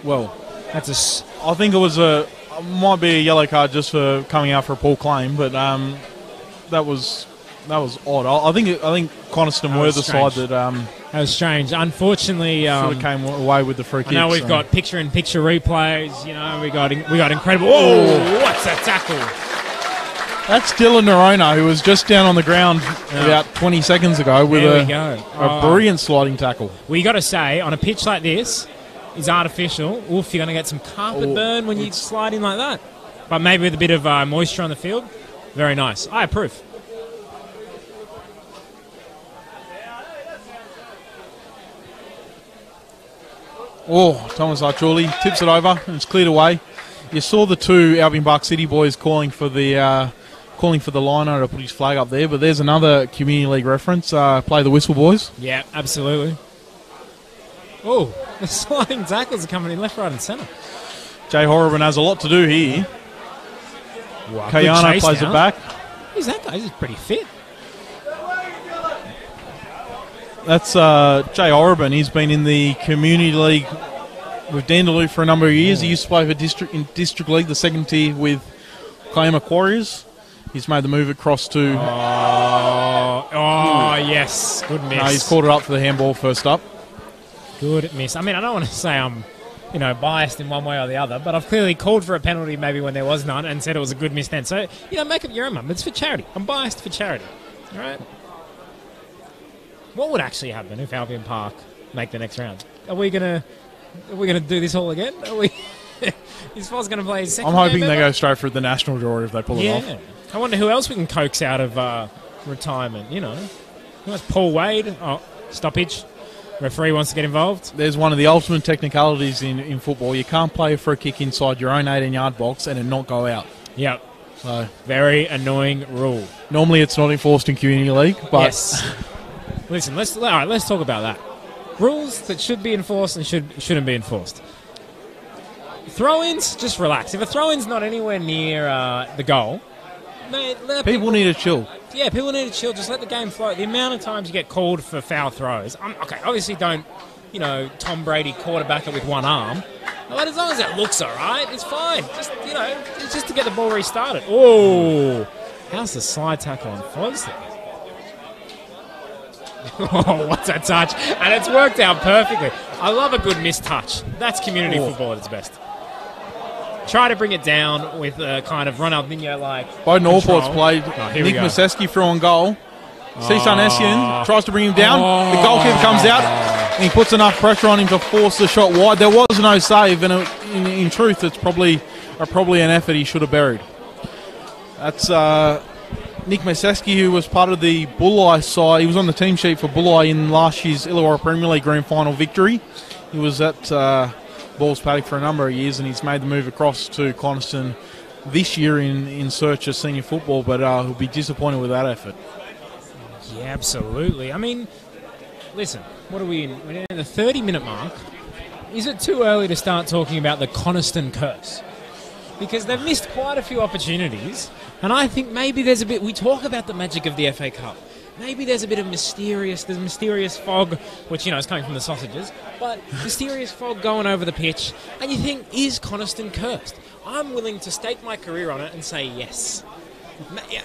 Well, that's I think it was might be a yellow card just for coming out for a poor claim, but that was odd. I think Coniston were the side that that was strange. Unfortunately, sort of came away with the free kick. I know we've got picture-in-picture replays. You know, we got incredible. Whoa! What's that tackle? That's Dylan Nerona, who was just down on the ground about 20 seconds ago with a brilliant sliding tackle. Well, you got to say, on a pitch like this, is artificial. Oof, you're going to get some carpet burn when you slide in like that. But maybe with a bit of moisture on the field, very nice. I approve. Oh, Thomas Archuli tips it over and it's cleared away. You saw the two Albion Park City boys calling for the liner to put his flag up there, but there's another Community League reference. Play the whistle, boys. Yeah, absolutely. Oh, the sliding tackles are coming in left, right and centre. Jay Horriban has a lot to do here. Wow, Kayana plays it back. Who's that guy? He's pretty fit. That's Jay Horriban. He's been in the Community League with Dandaloo for a number of years. He used to play for District League, the second tier with Kiama Warriors. He's made the move across to... Yes. Good miss. No, he's caught it up for the handball first up. Good miss. I mean, I don't want to say I'm, biased in one way or the other, but I've clearly called for a penalty maybe when there was none and said it was a good miss then. So, make up your own mind. It's for charity. I'm biased for charity. All right? What would actually happen if Albion Park make the next round? Are we gonna do this all again? Are we? Is Foz gonna play his second? I'm hoping they go straight for the national draw if they pull it off. I wonder who else we can coax out of retirement. Who else? Paul Wade. Oh, stoppage. Referee wants to get involved. There's one of the ultimate technicalities in football. You can't play a free kick inside your own 18-yard box and it not go out. Yep. So very annoying rule. Normally it's not enforced in Community League, but yes. Listen, let's talk about that. Rules that should be enforced and shouldn't be enforced. Throw-ins, just relax. If a throw-in's not anywhere near the goal, people need to chill. Yeah, people need to chill. Just let the game flow. The amount of times you get called for foul throws. Obviously don't, Tom Brady quarterback it with one arm. But as long as it looks all right, it's fine. Just, it's just to get the ball restarted. Oh, how's the slide tackle on Foz there? Oh, what's that touch? And it's worked out perfectly. I love a good mistouch. That's community football at its best. Try to bring it down with a kind of Ronaldinho-like Bowden Allport's played. Nick Museski through on goal. Cisan Essien tries to bring him down. The goalkeeper comes out and he puts enough pressure on him to force the shot wide. There was no save, and in truth, it's probably an effort he should have buried. That's Nick Museski, who was part of the Bulli side. He was on the team sheet for Bulli in last year's Illawarra Premier League Grand Final victory. He was at Balls Paddock for a number of years, and he's made the move across to Coniston this year in search of senior football, but he'll be disappointed with that effort. Yeah, absolutely. I mean, listen, what are we in? We're in the 30-minute mark. Is it too early to start talking about the Coniston curse? Because they've missed quite a few opportunities, and I think maybe there's a bit... We talk about the magic of the FA Cup. Maybe there's a bit of mysterious fog, which, is coming from the sausages, but mysterious fog going over the pitch, and you think, is Coniston cursed? I'm willing to stake my career on it and say yes.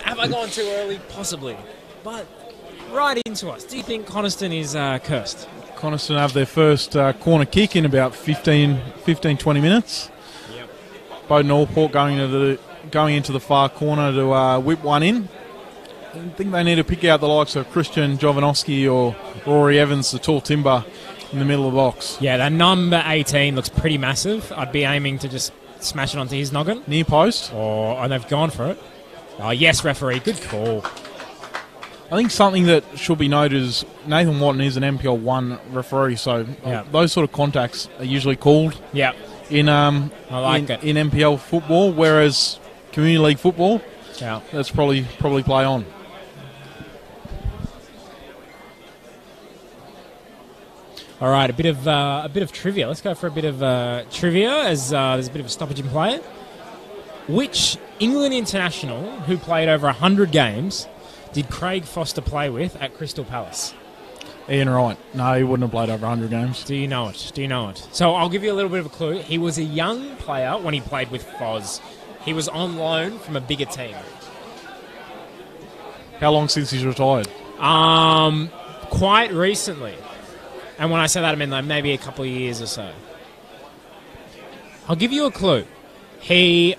Have I gone too early? Possibly. But right into us. Do you think Coniston is cursed? Coniston have their first corner kick in about 15-20 minutes. Yep. Bowden Allport going into the far corner to whip one in. I think they need to pick out the likes of Christian Jovanovski or Rory Evans, the tall timber, in the middle of the box. Yeah, that number 18 looks pretty massive. I'd be aiming to just smash it onto his noggin. Near post. And they've gone for it. Oh, yes, referee. Good call. I think something that should be noted is Nathan Watton is an NPL 1 referee, so those sort of contacts are usually called in NPL football, whereas Community League football, that's probably play on. All right, a bit of trivia. Let's go for a bit of trivia as there's a bit of a stoppage in play. Which England international who played over 100 games did Craig Foster play with at Crystal Palace? Ian Wright. No, he wouldn't have played over 100 games. Do you know it? Do you know it? So I'll give you a little bit of a clue. He was a young player when he played with Foz. He was on loan from a bigger team. How long since he's retired? Quite recently. And when I say that, I mean like maybe a couple of years or so. I'll give you a clue. He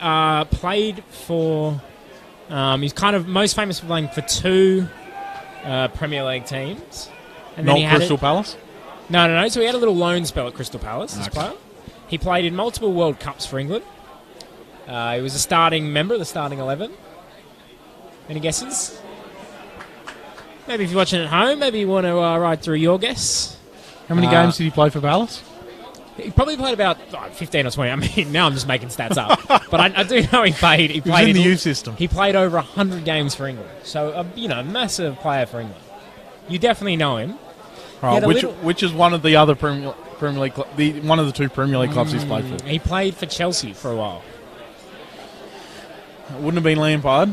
played for... he's kind of most famous for playing for 2 Premier League teams. And then Not Crystal Palace? No. So he had a little loan spell at Crystal Palace, this player. He played in multiple World Cups for England. He was a starting member of the starting 11. Any guesses? Maybe if you're watching at home, maybe you want to ride through your guess. How many games did he play for Palace? He probably played about 15 or 20. I mean, now I'm just making stats up. But I do know he played. He played in the youth system. He played over 100 games for England. So, massive player for England. You definitely know him. Right, which is one of the other Premier League, one of the 2 Premier League clubs he's played for. He played for Chelsea for a while. It wouldn't have been Lampard.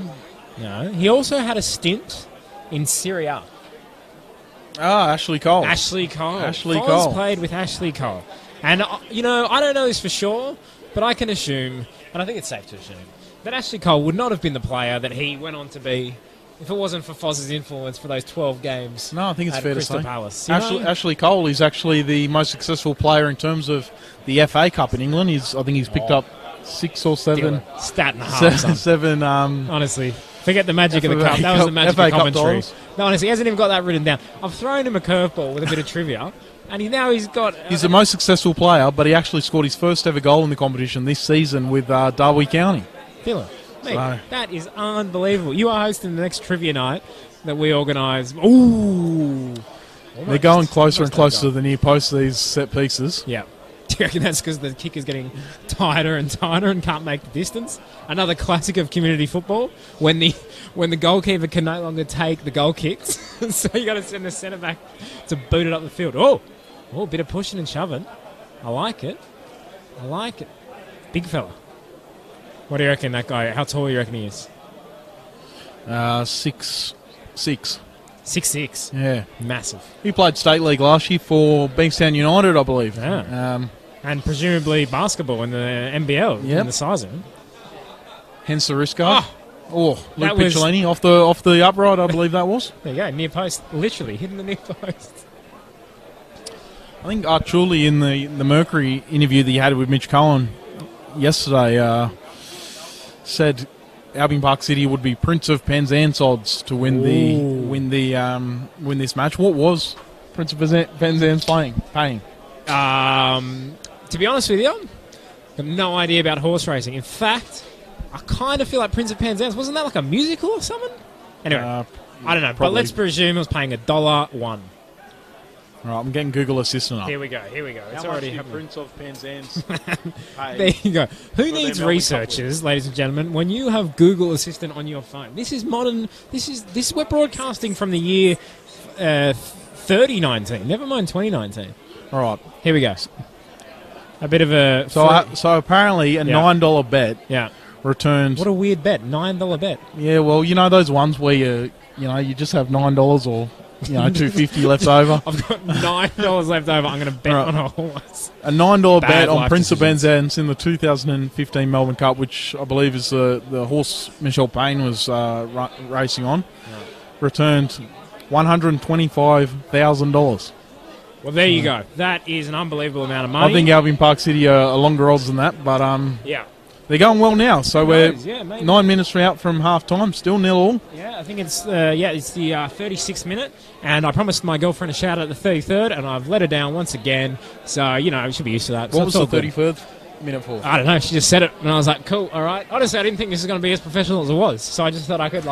No. He also had a stint in Serie A. Ashley Cole. Ashley Cole. Cole played with Ashley Cole. And, I don't know this for sure, but I can assume, and I think it's safe to assume, that Ashley Cole would not have been the player that he went on to be if it wasn't for Foz's influence for those 12 games. No, I think it's fair Crystal to say. Palace. Ashley Cole is actually the most successful player in terms of the FA Cup in England. I think he's picked up 6 or 7. Stat and a half. 7. Honestly. Forget the magic FFA of the cup. That was the magic FA of Cup commentary. dollars. No, honestly, he hasn't even got that written down. I've thrown him a curveball with a bit of trivia, and he's got... he's the most successful player, but he actually scored his first ever goal in the competition this season with Derby County. Mate, that is unbelievable. You are hosting the next trivia night that we organise. Ooh! They're going closer and closer to the near post, these set pieces. Yeah. Do you reckon that's because the kick is getting tighter and tighter and can't make the distance? Another classic of community football, when the goalkeeper can no longer take the goal kicks, so you got to send the centre back to boot it up the field. Oh, a bit of pushing and shoving. I like it. Big fella. What do you reckon that guy? How tall do you reckon he is? 6'6". 6'6". Yeah, massive. He played state league last year for Bankstown United, I believe. Yeah. And presumably basketball in the NBL in the sizing. Hence the risk guard. Luke Picciolini off the upright, I believe that was. There you go, near post, literally hitting the near post. I think Archuli in the Mercury interview that he had with Mitch Cohen yesterday said Albion Park City would be Prince of Penzance odds to win this match. What was Prince of Penzance paying? To be honest with you, I've got no idea about horse racing. In fact, I kind of feel like Prince of Penzance, wasn't that like a musical or something? Anyway, I don't know, but let's presume it was paying $1. All right, I'm getting Google Assistant up. Here we go. It's already happening. Prince of Penzance. There you go. Who needs researchers, ladies and gentlemen, when you have Google Assistant on your phone? This is modern. We're broadcasting from the year 3019. Never mind 2019. All right. Here we go. A bit of a... So apparently a $9 bet returned... What a weird bet. $9 bet. Yeah, well, you know those ones where you just have $9 or... $2.50 left over. I've got $9 left over. I'm going to bet on a horse. A $9 bet on Prince of Penzance in the 2015 Melbourne Cup, which I believe is the horse Michelle Payne was racing on, returned $125,000. Well, there you go. That is an unbelievable amount of money. I think Albion Park City are longer odds than that, but they're going well now. So we're 9 minutes out from half time, still 0-0. Yeah, I think it's the 36th minute, and I promised my girlfriend a shout out at the 33rd, and I've let her down once again. So we should be used to that. What was the 33rd minute for? I don't know. She just said it, and I was like, cool, all right. Honestly, I didn't think this was going to be as professional as it was, so I just thought I could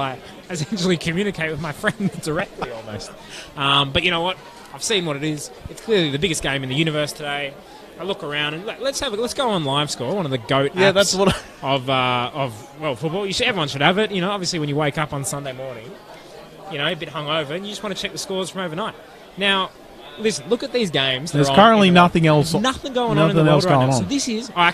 essentially communicate with my friend directly almost. But you know what? I've seen what it is. It's clearly the biggest game in the universe today. I look around and let's go on Live Score, one of the GOAT apps that's what of football. Everyone should have it. Obviously when you wake up on Sunday morning, a bit hungover, and you just want to check the scores from overnight. Now, listen, look at these games. There's currently nothing else. Nothing going on in the world right now. So this is I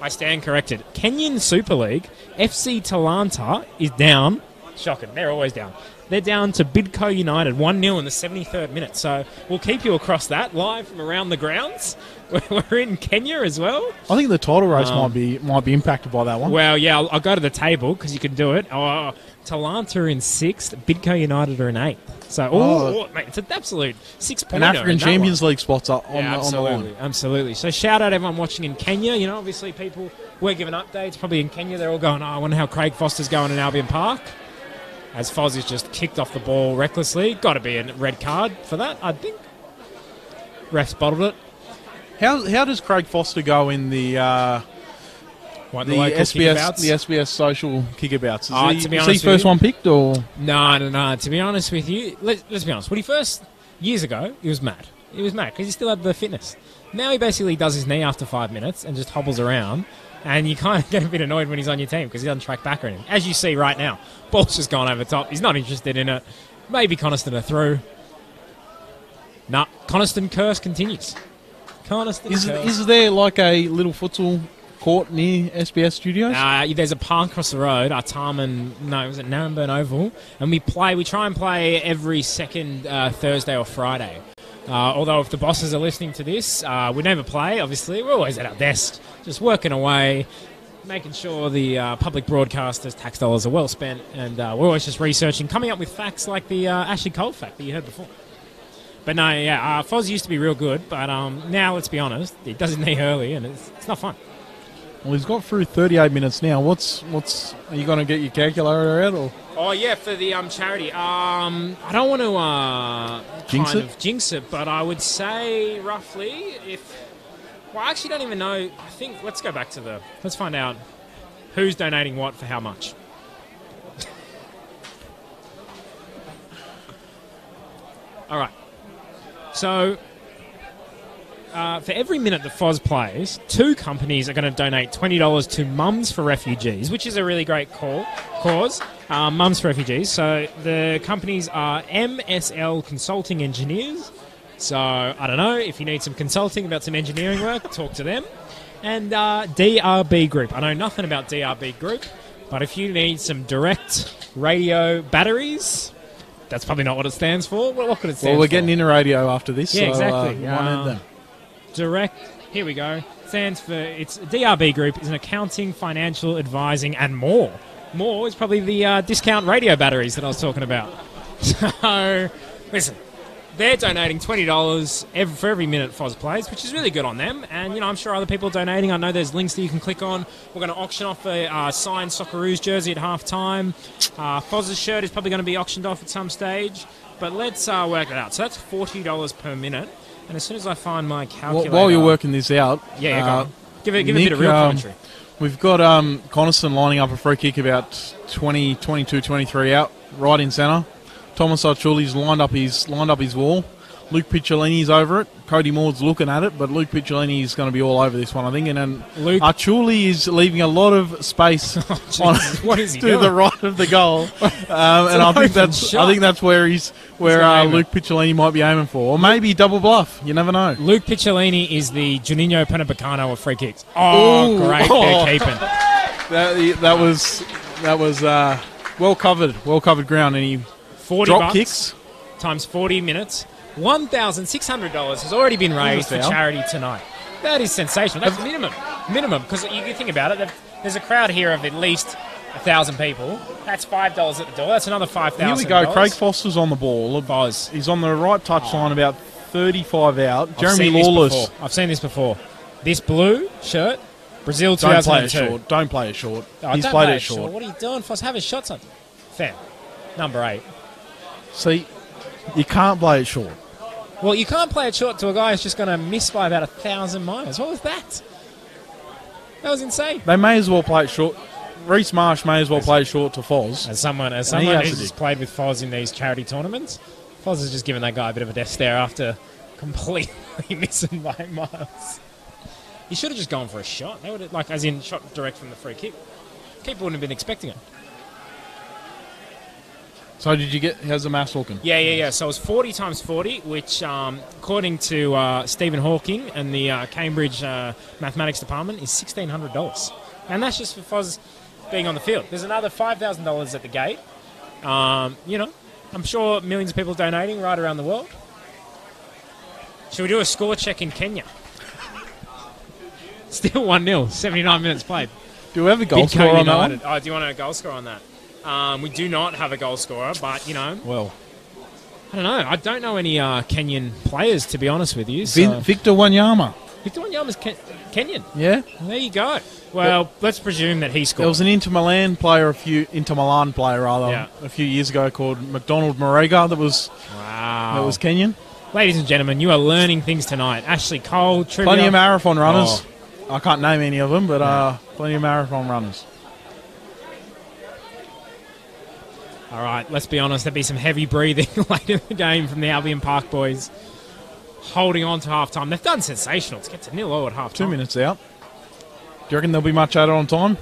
stand corrected. Kenyan Super League FC Talanta is down Shocking. They're always down. They're down to Bidco United, 1-0 in the 73rd minute. So we'll keep you across that, live from around the grounds. We're in Kenya as well. I think the title race might be impacted by that one. Well, yeah, I'll go to the table because you can do it. Talanta are in 6th, Bidco United are in 8th. So, mate, it's an absolute 6-pointer. And African Champions League spots are on the line. Absolutely. So shout out everyone watching in Kenya. You know, obviously people, we're giving updates. Probably in Kenya, they're all going, I wonder how Craig Foster's going in Albion Park. As Foz has just kicked off the ball recklessly. Got to be a red card for that, I think. Refs bottled it. How does Craig Foster go in the SBS social kickabouts? Is he first one picked or? No. To be honest with you, let's be honest. When years ago, he was mad. He was mad because he still had the fitness. Now he basically does his knee after 5 minutes and just hobbles around. And you kind of get a bit annoyed when he's on your team because he doesn't track back or anything. As you see right now, ball's just gone over the top. He's not interested in it. Maybe Coniston are through. Nah, Coniston curse continues. Is there like a little futsal court near SBS Studios? There's a park across the road, Narembeen Oval, and we try and play every second Thursday or Friday. Although if the bosses are listening to this, we never play, obviously. We're always at our desk, just working away, making sure the public broadcasters' tax dollars are well spent, and we're always just researching, coming up with facts like the Ashley Cole fact that you heard before. But no, Foz used to be real good, but now, let's be honest, he does his knee early, and it's not fun. Well, he's got through 38 minutes now. What's? Are you going to get your calculator out, or? Oh yeah, for the charity. I don't want to jinx it, but I would say roughly I actually don't even know. I think let's go back to let's find out who's donating what for how much. All right. So, for every minute that Foz plays, 2 companies are going to donate $20 to Mums for Refugees, which is a really great cause. Mums for Refugees. So the companies are MSL Consulting Engineers. So I don't know, if you need some consulting about some engineering work, talk to them. And DRB Group. I know nothing about DRB Group, but if you need some direct radio batteries... That's probably not what it stands for. What could it stand for? Well, we're getting into radio after this. Yeah, so, exactly. Direct. Here we go. Stands for... It's DRB Group is an accounting, financial, advising, and more. More is probably the discount radio batteries that I was talking about. So, listen. They're donating $20 for every minute Foz plays, which is really good on them. And, I'm sure other people are donating. I know there's links that you can click on. We're going to auction off a signed Socceroos jersey at half-time. Foz's shirt is probably going to be auctioned off at some stage. But let's work it out. So that's $40 per minute. And as soon as I find my calculator... While you're working this out... Yeah, go on. Give it a bit of real commentary. We've got Coniston lining up a free kick about 22, 23 out, right in centre. Thomas Archuli's lined up his wall. Luke Picciolini's over it. Cody Moore's looking at it, but Luke Picciolini is going to be all over this one, I think. And then Archuli is leaving a lot of space what is he to doing? the right of the goal, and I think that's where Luke Picciolini might be aiming for, or maybe double bluff. You never know. Luke Picciolini is the Juninho Pernambucano of free kicks. Oh, ooh, great! They're keeping. That was well covered ground, and he 40 drop bucks kicks times 40 minutes. $1,600 has already been raised for charity tonight. That is sensational. That's minimum, because you think about it, there's a crowd here of at least 1,000 people. That's $5 at the door. That's another $5,000. Here we go. Craig Foster's on the ball. He's on the right touchline, about 35 out. Jeremy Lawless. I've seen this before. This blue shirt, Brazil 2002. Don't play it short. He's played it short. What are you doing, Foster? Have a shot, son. Fair. Number 8. See, you can't play it short. Well, you can't play it short to a guy who's just going to miss by about 1,000 miles. What was that? That was insane. They may as well play it short. Reece Marsh may as well play short to Foz. As someone who's played with Foz in these charity tournaments, Foz has just given that guy a bit of a death stare after completely missing by miles. He should have just gone for a shot. They would have, as in shot direct from the free kick. Keeper wouldn't have been expecting it. So did you get... How's the maths looking? Yeah. So it was 40 times 40, which, according to Stephen Hawking and the Cambridge Mathematics Department, is $1,600. And that's just for Foz being on the field. There's another $5,000 at the gate. I'm sure millions of people donating right around the world. Should we do a score check in Kenya? Still 1-0, 79 minutes played. Do we have a goal scorer on that one? Oh, do you want a goal scorer on that? We do not have a goal scorer, but, Well, I don't know. I don't know any Kenyan players, to be honest with you. So. Victor Wanyama. Victor Wanyama's Kenyan. Yeah. There you go. Well, let's presume that he scored. There was an Inter Milan player a few years ago called McDonald Marega that was Kenyan. Ladies and gentlemen, you are learning things tonight. Ashley Cole, trivia. Plenty of marathon runners. I can't name any of them, but plenty of marathon runners. All right, let's be honest. There'll be some heavy breathing late in the game from the Albion Park boys. Holding on to half-time. They've done sensational to get to 0-0 at half-time. 2 minutes out. Do you reckon there'll be much added on time?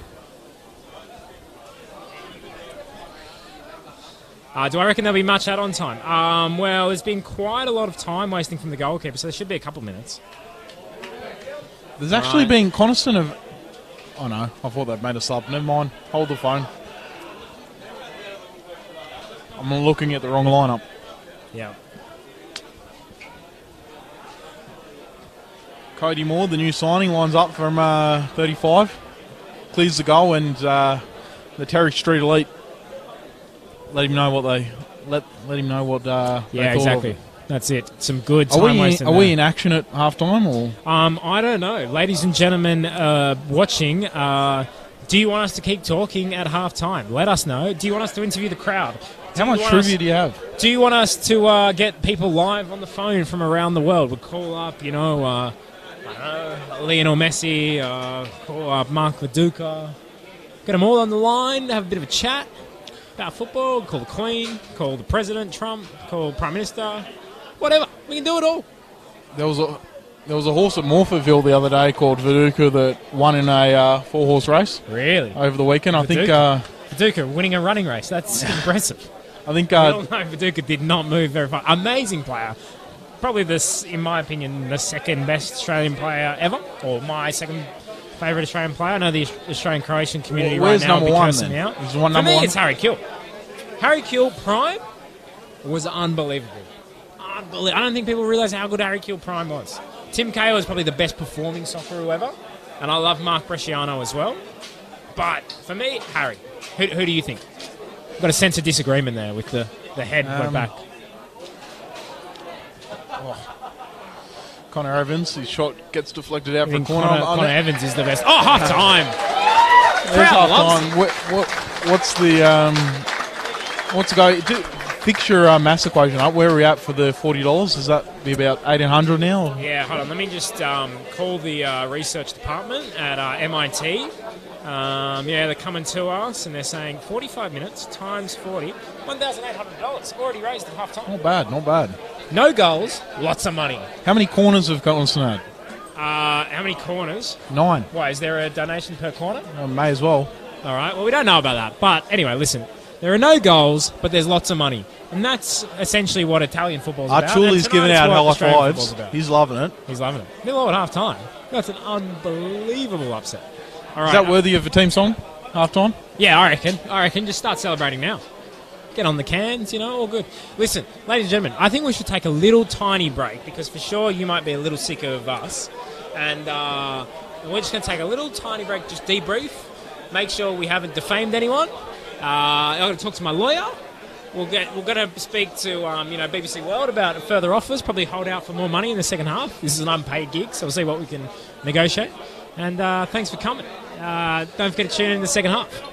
Do I reckon there'll be much added on time? Well, there's been quite a lot of time wasting from the goalkeeper, so there should be a couple minutes. There's actually been Coniston of... Oh, no. I thought they'd made a sub. Never mind. Hold the phone. I'm looking at the wrong lineup. Yeah. Cody Moore, the new signing, lines up from 35. Clears the goal, and the Terry Street Elite let him know what they let him know what. Yeah, exactly. That's it. Some good time wasting. Are we in action at halftime or? I don't know, ladies and gentlemen watching. Do you want us to keep talking at halftime? Let us know. Do you want us to interview the crowd? How much trivia do you have? Do you want us to get people live on the phone from around the world? We'll call up, Lionel Messi, call up Mark Viduka, get them all on the line, have a bit of a chat about football, call the Queen, call the President, Trump, call Prime Minister, whatever. We can do it all. There was a horse at Morphettville the other day called Viduka that won in a 4-horse race. Really? Over the weekend. Viduka winning a running race. That's impressive. I think... we all know Viduka did not move very far. Amazing player. Probably in my opinion, the second best Australian player ever, or my second favourite Australian player. I know the Australian Croatian community right now will be cursing me out. For me, it's Harry Kill. Harry Kill Prime was unbelievable. I don't think people realise how good Harry Kill Prime was. Tim Cahill is probably the best performing Socceroo ever, and I love Mark Bresciano as well. But for me, Harry. Who do you think? I've got a sense of disagreement there with the head went back. Connor Evans, his shot gets deflected out for a corner. Connor Evans is the best. Oh, half time. What's the go? Fix your maths equation up. Where are we at for the $40? Does that be about 1,800 now? Yeah, hold on. Let me just call the research department at MIT. They're coming to us and they're saying 45 minutes times 40, $1,800 already raised at half time. Not bad. No goals, lots of money. How many corners have Coniston had? How many corners? 9. Why, is there a donation per corner? Well, may as well. All right, well, we don't know about that. But anyway, listen, there are no goals, but there's lots of money. And that's essentially what Italian football's about. Artuli's giving out high fives. He's loving it. He's loving it. 0 at half time. That's an unbelievable upset. All right. Is that worthy of a team song? Half time? Yeah, I reckon. Just start celebrating now. Get on the cans, all good. Listen, ladies and gentlemen, I think we should take a little tiny break because for sure you might be a little sick of us. And we're just going to take a little tiny break, just debrief, make sure we haven't defamed anyone. I'm going to talk to my lawyer. We're going to speak to BBC World about further offers, probably hold out for more money in the second half. This is an unpaid gig, so we'll see what we can negotiate. And thanks for coming. Don't forget to tune in the second half.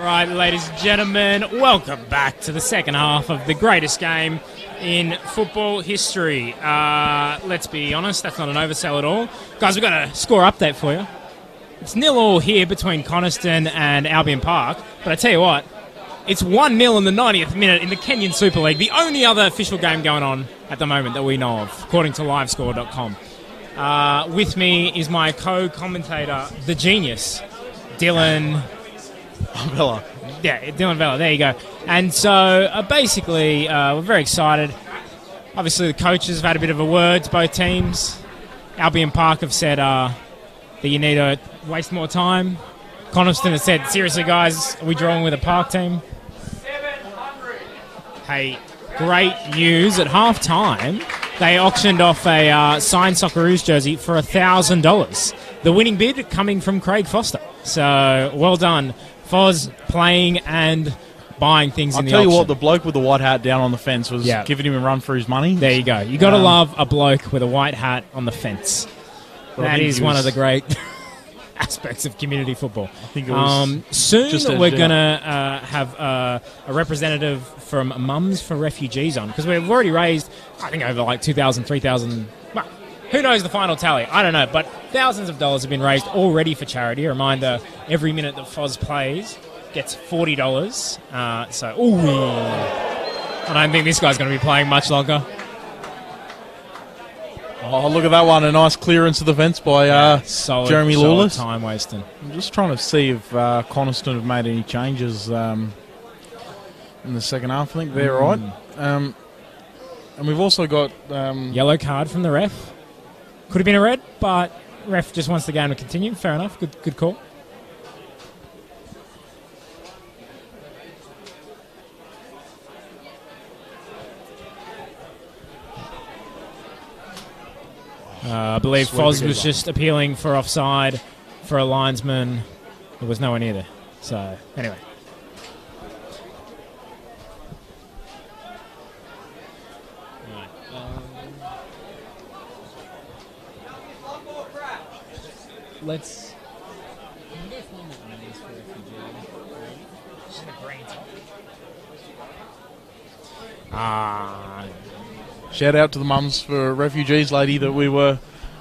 right, ladies and gentlemen, welcome back to the second half of the greatest game in football history. Let's be honest, that's not an oversell at all. Guys, we've got a score update for you. It's 0-0 here between Coniston and Albion Park, but I tell you what, it's 1-0 in the 90th minute in the Kenyan Super League, the only other official game going on at the moment that we know of, according to livescore.com. With me is my co-commentator, the genius, Dylan Vella. Yeah, Dylan Vella, there you go. And so, basically, we're very excited. Obviously, the coaches have had a bit of a word to both teams. Albion Park have said that you need to waste more time. Coniston has said, seriously, guys, are we drawing with a Park team? 700. Hey, great news. At half-time, they auctioned off a signed Socceroos jersey for $1,000. The winning bid coming from Craig Foster. So, well done. Foz playing and buying things in the auction. I'll tell you what, the bloke with the white hat down on the fence was giving him a run for his money. There you go. You got to love a bloke with a white hat on the fence. That is one of the great aspects of community football. I think it was soon we're going to have a representative from Mums for Refugees on, because we've already raised, I think, over like 2,000, 3,000... Well, who knows the final tally? I don't know, but thousands of dollars have been raised already for charity. A reminder, every minute that Foz plays gets $40. I don't think this guy's going to be playing much longer. Oh, look at that one. A nice clearance of the fence by Jeremy Lawless. Time wasting. I'm just trying to see if Coniston have made any changes in the second half. I think they're right. And we've also got... yellow card from the ref. Could have been a red, but ref just wants the game to continue. Fair enough. Good call. I believe Foz was just appealing for offside for a linesman. There was no one either. So, anyway. Let's... Shout out to the Mums for Refugees lady that we were...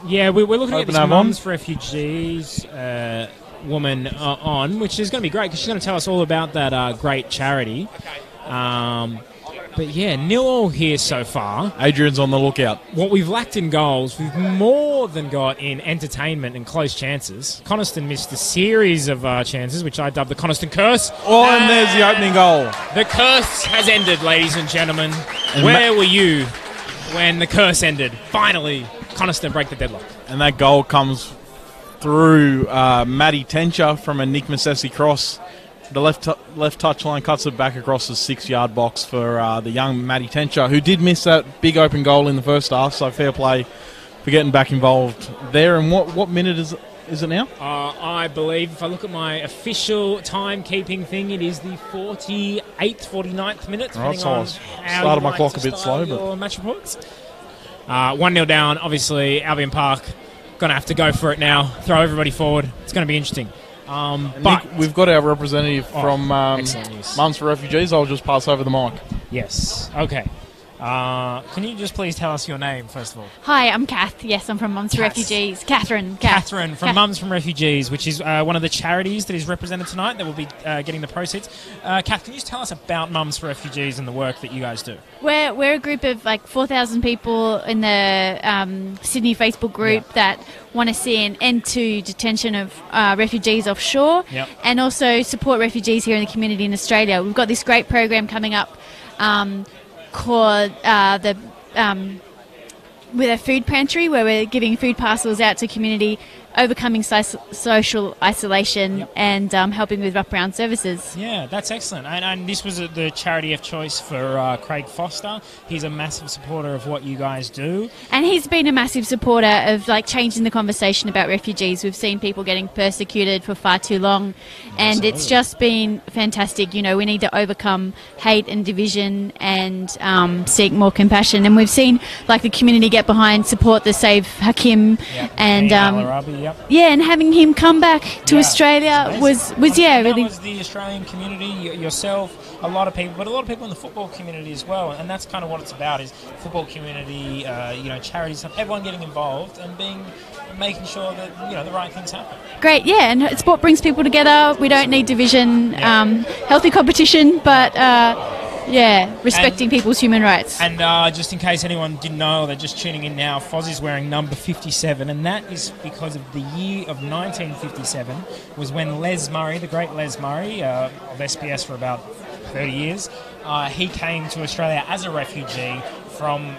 Yeah, we're looking at this Mums for Refugees woman on, which is going to be great because she's going to tell us all about that great charity. But yeah, 0-0 here so far. Adrian's on the lookout. What we've lacked in goals, we've more than got in entertainment and close chances. Coniston missed a series of chances, which I dubbed the Coniston curse. Oh, and there's the opening goal. The curse has ended, ladies and gentlemen. And where were you when the curse ended? Finally, Coniston break the deadlock. And that goal comes through Matty Tencher from a Nick Massessi cross. The left touchline cuts it back across the 6-yard box for the young Matty Tencher, who did miss that big open goal in the first half, so fair play for getting back involved there. And what minute is it now? I believe, if I look at my official timekeeping thing, it is the 48th, 49th minute. Right, so I started my clock a bit slow. But match reports. 1-0 down, obviously, Albion Park going to have to go for it now, throw everybody forward. It's going to be interesting. But Nick, we've got our representative from Mums for Refugees. I'll just pass over the mic. Yes. Okay. Can you just please tell us your name, first of all? Hi, I'm Kath. Yes, I'm from Mums for Refugees. Catherine from Mums from Refugees, which is one of the charities that is represented tonight that will be getting the proceeds. Kath, can you just tell us about Mums for Refugees and the work that you guys do? We're a group of like 4,000 people in the Sydney Facebook group that want to see an end to detention of refugees offshore and also support refugees here in the community in Australia. We've got this great program coming up called with a food pantry, where we're giving food parcels out to community, overcoming social isolation and helping with wraparound services. Yeah, that's excellent. And this was the charity of choice for Craig Foster. He's a massive supporter of what you guys do. And he's been a massive supporter of like changing the conversation about refugees. We've seen people getting persecuted for far too long. And it's just been fantastic. You know, we need to overcome hate and division and seek more compassion. And we've seen like the community get behind, support the Save Hakim and Yeah, and having him come back to Australia was really. That was the Australian community, yourself, a lot of people, but a lot of people in the football community as well, and that's kind of what it's about: is football community, charities, everyone getting involved and making sure that the right things happen. Great, yeah, and sport brings people together. We don't need division, healthy competition, but respecting people's human rights. And just in case anyone didn't know, they're just tuning in now, Foz is wearing number 57, and that is because of the year of 1957 was when Les Murray, the great Les Murray, of SPS for about 30 years, he came to Australia as a refugee from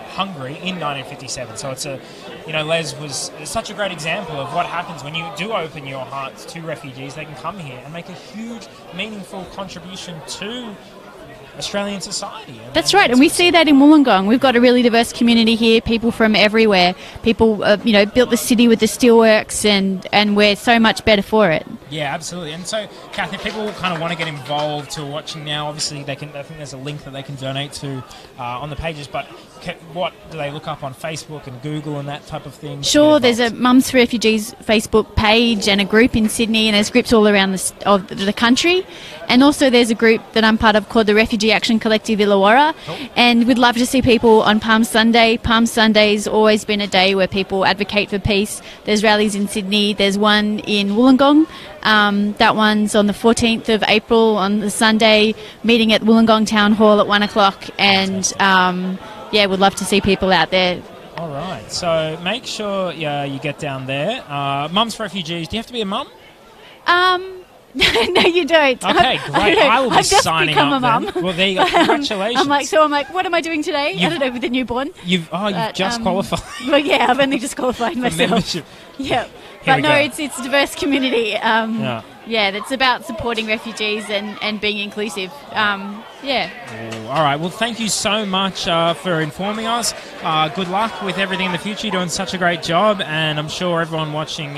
Hungary in 1957. So it's Les was such a great example of what happens when you do open your hearts to refugees. They can come here and make a huge, meaningful contribution to Australian society. That's right, and we see that in Wollongong. We've got a really diverse community here, people from everywhere. People, built the city with the steelworks, and we're so much better for it. Yeah, absolutely. And so, Kath, if people kind of want to get involved to watching now, obviously they can. I think there's a link that they can donate to on the pages. But what do they look up on Facebook and Google and that type of thing? Sure, there's a Mums for Refugees Facebook page and a group in Sydney, and there's groups all around the country. And also there's a group that I'm part of called the Refugee Action Collective Illawarra. Cool. And we'd love to see people on Palm Sunday. Palm Sunday's always been a day where people advocate for peace. There's rallies in Sydney. There's one in Wollongong. That one's on the 14th of April on the Sunday, meeting at Wollongong Town Hall at 1 o'clock. And, we'd love to see people out there. All right. So make sure you get down there. Mums for Refugees. Do you have to be a mum? No, you don't. Okay, great. I will be signing up a mum. Well, there you go. Congratulations. I'm like, what am I doing today? I don't know, with the newborn. You've just qualified. Well, yeah, I've only just qualified myself. Membership. Yeah, but no, it's a diverse community. That's about supporting refugees and being inclusive. All right. Well, thank you so much for informing us. Good luck with everything in the future. You're doing such a great job, and I'm sure everyone watching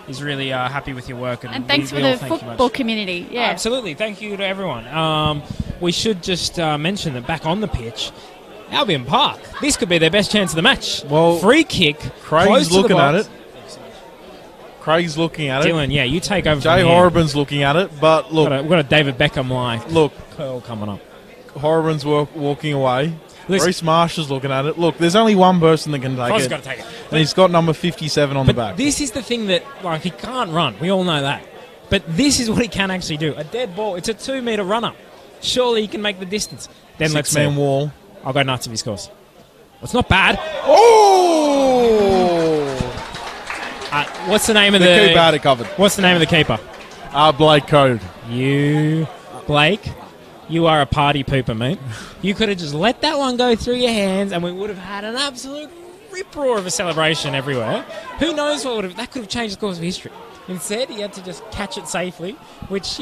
is really happy with your work. And thanks for the football community. Yeah, absolutely. Thank you to everyone. We should just mention that back on the pitch, Albion Park. This could be their best chance of the match. Well, free kick. Craig's looking at it. Craig's looking at it. Dylan, you take over. Jay Horrobin's looking at it, but look, we've got a David Beckham curl coming up. Horrobin's walking away. Reece Marsh is looking at it. Look, there's only one person that can take it. Got to take it. And he's got number 57 on the back. This is the thing that, he can't run. We all know that. But this is what he can actually do. A dead ball. It's a 2-metre run-up. Surely he can make the distance. Then let's see. 6-man wall. I'll go nuts if he scores. Well, it's not bad. Oh! What's the name of the keeper had it covered. What's the name of the keeper? Blake Code. Blake, you are a party pooper, mate. You could have just let that one go through your hands, and we would have had an absolute rip-roar of a celebration everywhere. Who knows what that could have changed the course of history. Instead, he had to just catch it safely, which,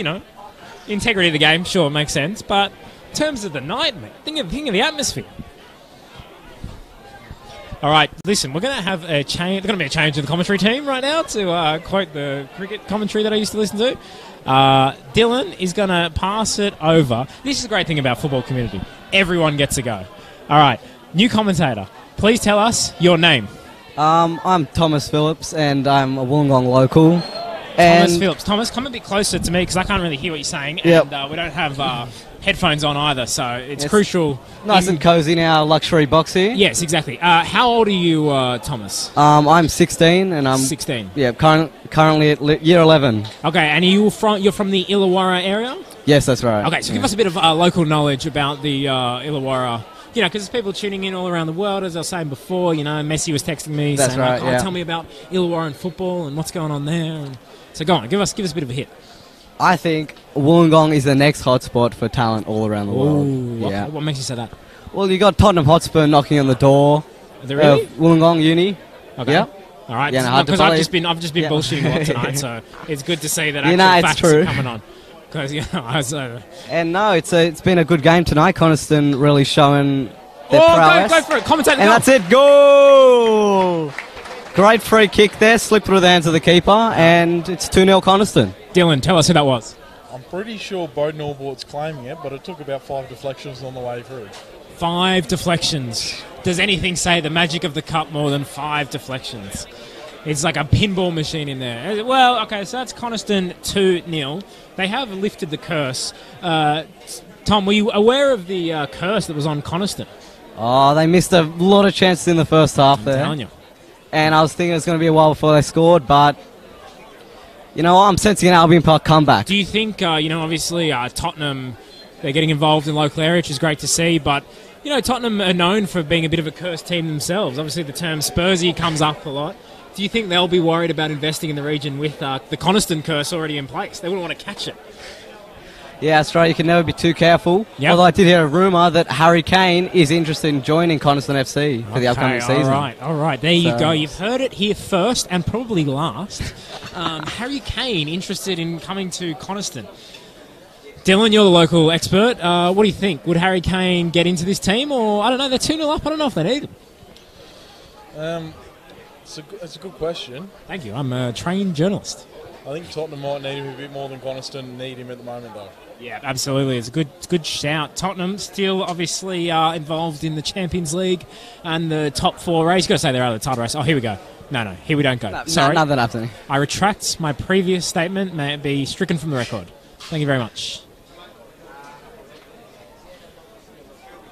integrity of the game, sure, makes sense. But in terms of the night, mate, think of the atmosphere. All right, listen, we're going to have a change. There's going to be a change in the commentary team right now, to quote the cricket commentary that I used to listen to. Dylan is going to pass it over. This is the great thing about football community. Everyone gets a go. All right, new commentator. Please tell us your name. I'm Thomas Phillips, and I'm a Wollongong local. Thomas Phillips. Thomas, come a bit closer to me because I can't really hear what you're saying. Yep. And we don't have headphones on either, so it's crucial. Nice and cosy in our luxury box here. Yes, exactly. How old are you, Thomas? I'm 16, and I'm 16. Yeah, currently at year 11. Okay, and you're from the Illawarra area? Yes, that's right. Okay, so give us a bit of local knowledge about the Illawarra. Because there's people tuning in all around the world, as I was saying before. Messi was texting me saying, right, tell me about Illawarra and football and what's going on there. So go on, give us a bit of a hit. I think Wollongong is the next hotspot for talent all around the world. What makes you say that? Well, you got Tottenham Hotspur knocking on the door. Are they really? Wollongong Uni. Okay. Yeah. All right. Because I've just been bullshitting a lot tonight, so it's good to see that actual facts are coming on. Because and no, it's been a good game tonight. Coniston really showing their prowess. Go for it. Commentate the goal. That's it. Goal! Great free kick there, slipped through the hands of the keeper, and it's 2-0 Coniston. Dylan, tell us who that was. I'm pretty sure Bowden Albort's claiming it, but it took about 5 deflections on the way through. 5 deflections. Does anything say the magic of the cup more than 5 deflections? It's like a pinball machine in there. Well, okay, so that's Coniston 2-0. They have lifted the curse. Tom, were you aware of the curse that was on Coniston? Oh, they missed a lot of chances in the first half there. I'm telling you. And I was thinking it was going to be a while before they scored, but you know, I'm sensing an Albion Park comeback. Do you think, obviously Tottenham, they're getting involved in the local area, which is great to see, but, Tottenham are known for being a bit of a cursed team themselves. Obviously, the term Spursy comes up a lot. Do you think they'll be worried about investing in the region with the Coniston curse already in place? They wouldn't want to catch it. Yeah, that's right. You can never be too careful. Yep. Although I did hear a rumour that Harry Kane is interested in joining Coniston FC for the upcoming season. All right. There you go. You've heard it here first and probably last. Harry Kane interested in coming to Coniston. Dylan, you're the local expert. What do you think? Would Harry Kane get into this team? Or, I don't know, they're 2-0 up. I don't know if they need him. It's a good question. Thank you. I'm a trained journalist. I think Tottenham might need him a bit more than Coniston need him at the moment, though. Yeah, absolutely. It's a good shout. Tottenham still obviously involved in the Champions League and the top 4 race. You've got to say they're out of the title race. Oh, here we go. No, here we don't go. Sorry. Nothing happening. I retract my previous statement. May it be stricken from the record. Thank you very much.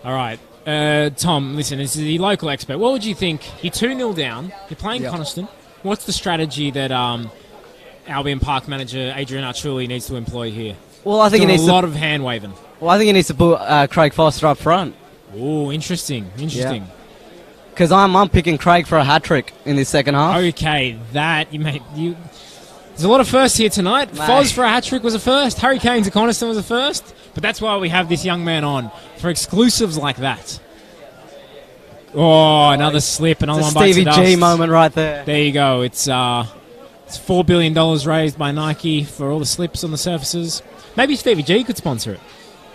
All right. Tom, listen, this is the local expert. What would you think? You're 2-0 down. You're playing Coniston. What's the strategy that Albion Park manager Adrian Archuli needs to employ here? Well, I think he needs a lot of hand waving. Well, I think he needs to put Craig Foster up front. Oh, interesting. Because I'm picking Craig for a hat trick in this second half. Okay, there's a lot of firsts here tonight. Mate. Foz for a hat trick was a first. Harry Kane to Coniston was a first. But that's why we have this young man on for exclusives like that. Oh, another slip, another one bites the dust. Stevie G moment right there. There you go. It's $4 billion raised by Nike for all the slips on the surfaces. Maybe Stevie G could sponsor it.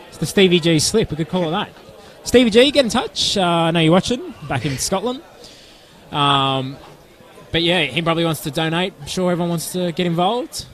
It's the Stevie G slip. We could call it that. Stevie G, get in touch. I know you're watching back in Scotland. But yeah, he probably wants to donate. I'm sure everyone wants to get involved.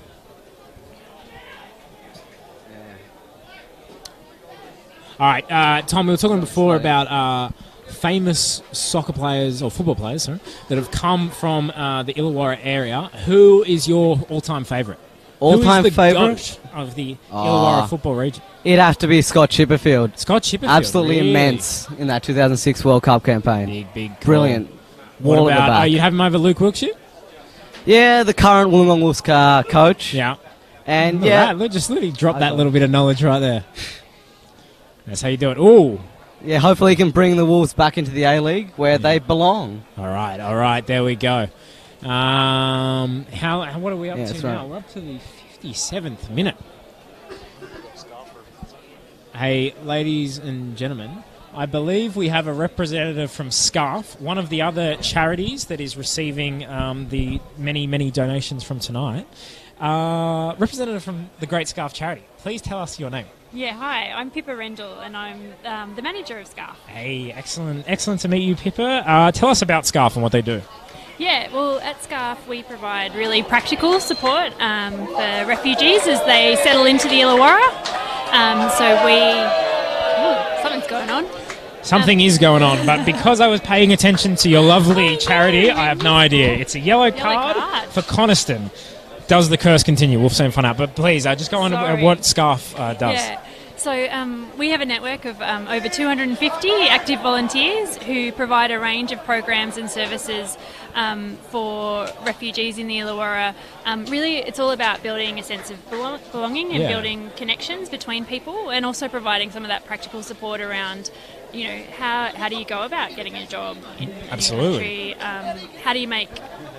All right, Tom, we were talking before about famous soccer players, or football players, sorry, that have come from the Illawarra area. Who is your all-time favourite? All-time favourite? Of the Illawarra football region? It'd have to be Scott Chipperfield. Scott Chipperfield, absolutely really? Immense in that 2006 World Cup campaign. Big call. Brilliant. What Wall at the about, back. you'd have him over Luke Wilkshire? Yeah, the current Wollongong Wolves coach. Yeah. And just literally drop that little bit of knowledge right there. That's how you do it. Ooh. Yeah, hopefully he can bring the Wolves back into the A-League where they belong. All right, there we go. What are we up to now? Right. We're up to the 57th minute. Hey, ladies and gentlemen, I believe we have a representative from SCARF, one of the other charities that is receiving the many, many donations from tonight. Representative from the Great SCARF charity. Please tell us your name. Yeah, hi, I'm Pippa Rendell and I'm the manager of SCARF. Hey, excellent to meet you, Pippa. Tell us about SCARF and what they do. Yeah, well, at SCARF we provide really practical support for refugees as they settle into the Illawarra. Something's going on. Something is going on, but because I was paying attention to your lovely charity, I have no idea. It's a yellow card for Coniston. Does the curse continue? We'll soon find out. But please, just go on to what SCARF does. Yeah. So we have a network of over 250 active volunteers who provide a range of programs and services for refugees in the Illawarra. Really, it's all about building a sense of belonging and building connections between people, and also providing some of that practical support around, how do you go about getting a job in your country? How do you make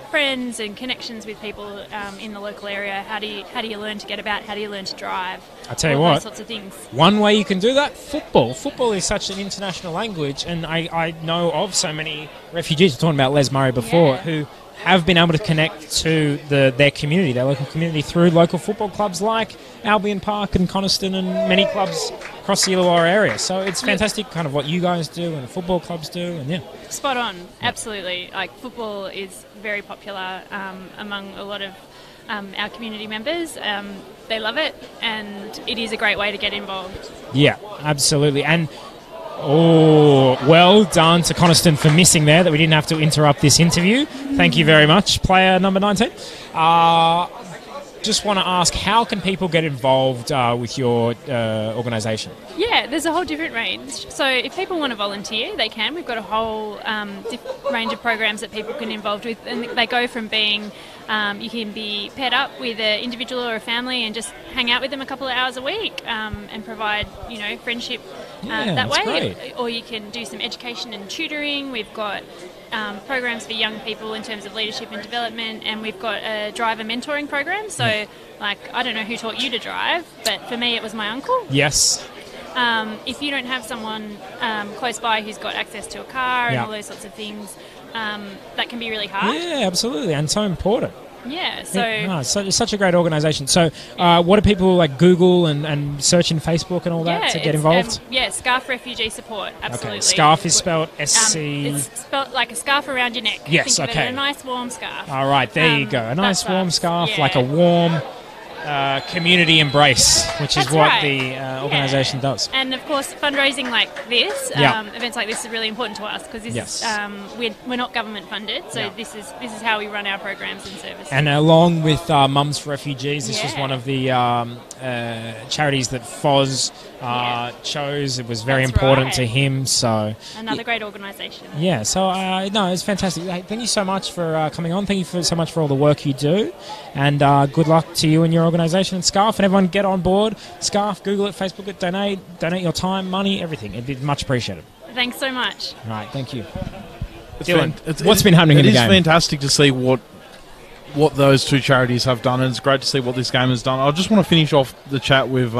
friends and connections with people in the local area? How do you learn to get about? How do you learn to drive? I tell you what, those sorts of things. One way you can do that, football. Football is such an international language, and I know of so many refugees. We were talking about Les Murray before, who have been able to connect to their community, their local community, through local football clubs like Albion Park and Coniston and many clubs across the Illawarra area. So it's fantastic kind of what you guys do and the football clubs do, and Spot on, absolutely. Like, football is very popular among a lot of our community members. They love it, and it is a great way to get involved. Yeah, absolutely. And Oh, well done to Coniston for missing there, that we didn't have to interrupt this interview. Thank you very much, player number 19. Just want to ask, how can people get involved with your organisation? Yeah, there's a whole different range. So if people want to volunteer, they can. We've got a whole range of programs that people can involved with, and they go from being you can be paired up with an individual or a family and just hang out with them a couple of hours a week and provide, friendship that way. Great. Or you can do some education and tutoring. We've got programs for young people in terms of leadership and development, and we've got a driver mentoring program. So, I don't know who taught you to drive, but for me it was my uncle. Yes. If you don't have someone close by who's got access to a car and all those sorts of things, that can be really hard. Yeah, absolutely, and so important. Yeah, so... it's such a great organisation. So what do people Google and search in Facebook and all that to get involved? Scarf Refugee Support, absolutely. Okay. Scarf is spelled SC... it's spelled like a scarf around your neck. Yes, Think of okay. it, a nice warm scarf. All right, there you go. A nice warm scarf, yeah. like a warm community embrace, which is That's what right. the organisation does. And of course, fundraising like this, events like this are really important to us because this is we're not government funded, so this is how we run our programs and services. And along with Mums for Refugees, this was one of the charities that Foz chose. It was very important to him. So another great organisation. Yeah, so no, it's fantastic. Hey, thank you so much for coming on. Thank you so much for all the work you do, and good luck to you and your organisation. And Scarf, and everyone get on board. Scarf, Google it, Facebook it, donate your time, money, everything. It'd be much appreciated. Thanks so much. All right, thank you. Dylan, what's been happening in the game? It is fantastic to see what those two charities have done, and it's great to see what this game has done. I just want to finish off the chat with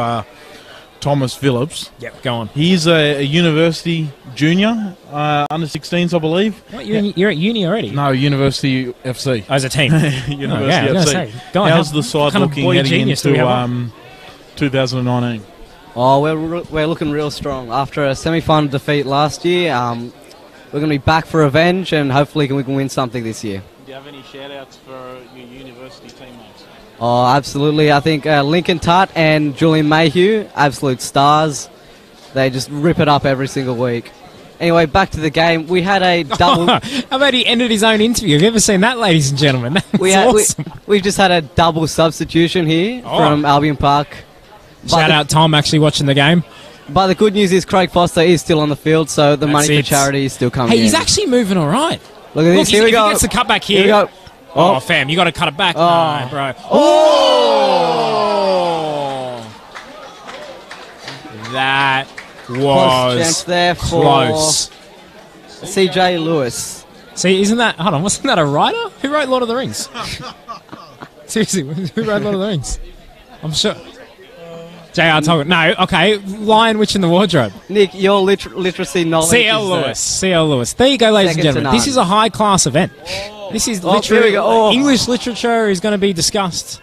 Thomas Phillips. Yep, go on. He's a university junior, under 16s, I believe. What, you're at uni already? No, University FC. As a team? University FC. How's the side looking heading into 2019? Oh, we're looking real strong. After a semi-final defeat last year, we're going to be back for revenge, and hopefully we can win something this year. Do you have any shout-outs for your university teammates? Oh, absolutely. I think Lincoln Tutt and Julian Mayhew, absolute stars. They just rip it up every single week. Anyway, back to the game. We had a double... How about he ended his own interview? Have you ever seen that, ladies and gentlemen? That's awesome. We've just had a double substitution here from Albion Park. Shout out Tom actually watching the game. But the good news is Craig Foster is still on the field, so the money for charity is still coming in. Hey, he's actually moving all right. Look at this. Here we go. He gets the cut back here. Here we go. Oh, fam, you got to cut it back. Oh. No, bro. Oh! That was close chance there for close. CJ Lewis. See, isn't that... Hold on, wasn't that a writer? Who wrote Lord of the Rings? Seriously, who wrote Lord of the Rings? I'm sure... J.R. Tolkien. No, okay. Lion, Witch in the Wardrobe. Nick, your literacy knowledge C.L. Lewis. C.L. Lewis. There you go, ladies and gentlemen. This is a high-class event. This is English literature is going to be discussed,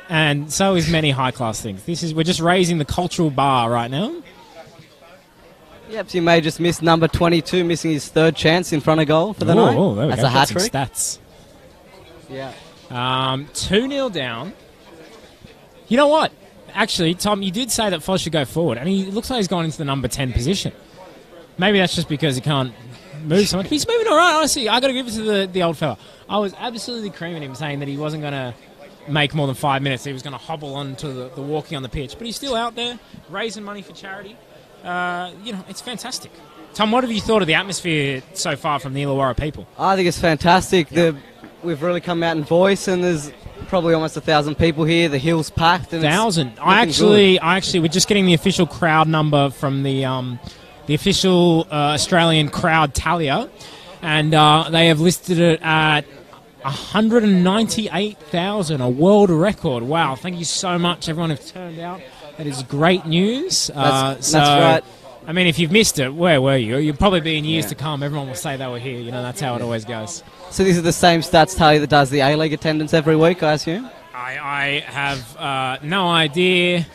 and so is many high-class things. We're just raising the cultural bar right now. Yep, so you may just miss number 22, missing his third chance in front of goal for the night. Oh, there we That's go. a hat-trick. Stats. Yeah. 2-0 down. You know what? Actually, Tom, you did say that Foz should go forward, and he looks like he's gone into the number 10 position. Maybe that's just because he can't move so much. But he's moving all right, honestly. I got to give it to the old fella. I was absolutely creaming him, saying that he wasn't going to make more than 5 minutes. He was going to hobble onto the walking on the pitch. But he's still out there, raising money for charity. It's fantastic. Tom, what have you thought of the atmosphere so far from the Illawarra people? I think it's fantastic. Yep. We've really come out in voice, and there's probably almost 1,000 people here. The hill's packed. 1,000. I actually, we're just getting the official crowd number from the official Australian crowd tallier, and they have listed it at 198,000, a world record. Wow! Thank you so much, everyone who's turned out. That is great news. That's right. I mean, if you've missed it, where were you? You'll probably be in years to come. Everyone will say they were here. That's how it always goes. So this is the same stats tally that does the A-League attendance every week, I assume? I have no idea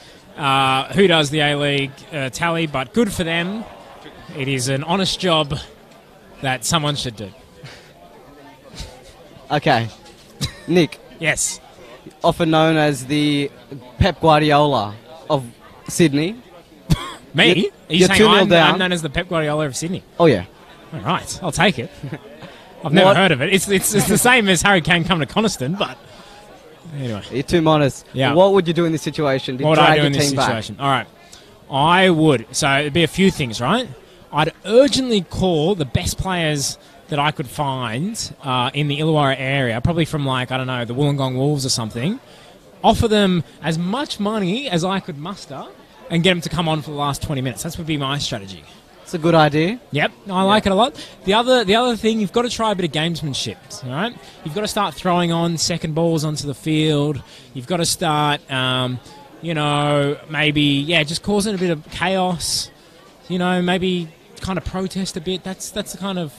who does the A-League tally, but good for them. It is an honest job that someone should do. Okay. Nick. Yes. Often known as the Pep Guardiola of Sydney. Me? Are you you're saying 2-0 down. I'm known as the Pep Guardiola of Sydney? Oh, yeah. All right, I'll take it. I've never heard of it. It's the same as Harry Kane coming to Coniston, but anyway. You're too modest. Yeah. What would you do in this situation to What would I drag do your in this team back? situation? All right. I would. So it'd be a few things, right? I'd urgently call the best players that I could find in the Illawarra area, probably from the Wollongong Wolves or something, offer them as much money as I could muster and get them to come on for the last 20 minutes. That would be my strategy. It's a good idea. Yep, I like it a lot. The other thing, you've got to try a bit of gamesmanship, all right? You've got to start throwing on second balls onto the field. You've got to start, maybe, just causing a bit of chaos. Maybe kind of protest a bit. That's the kind of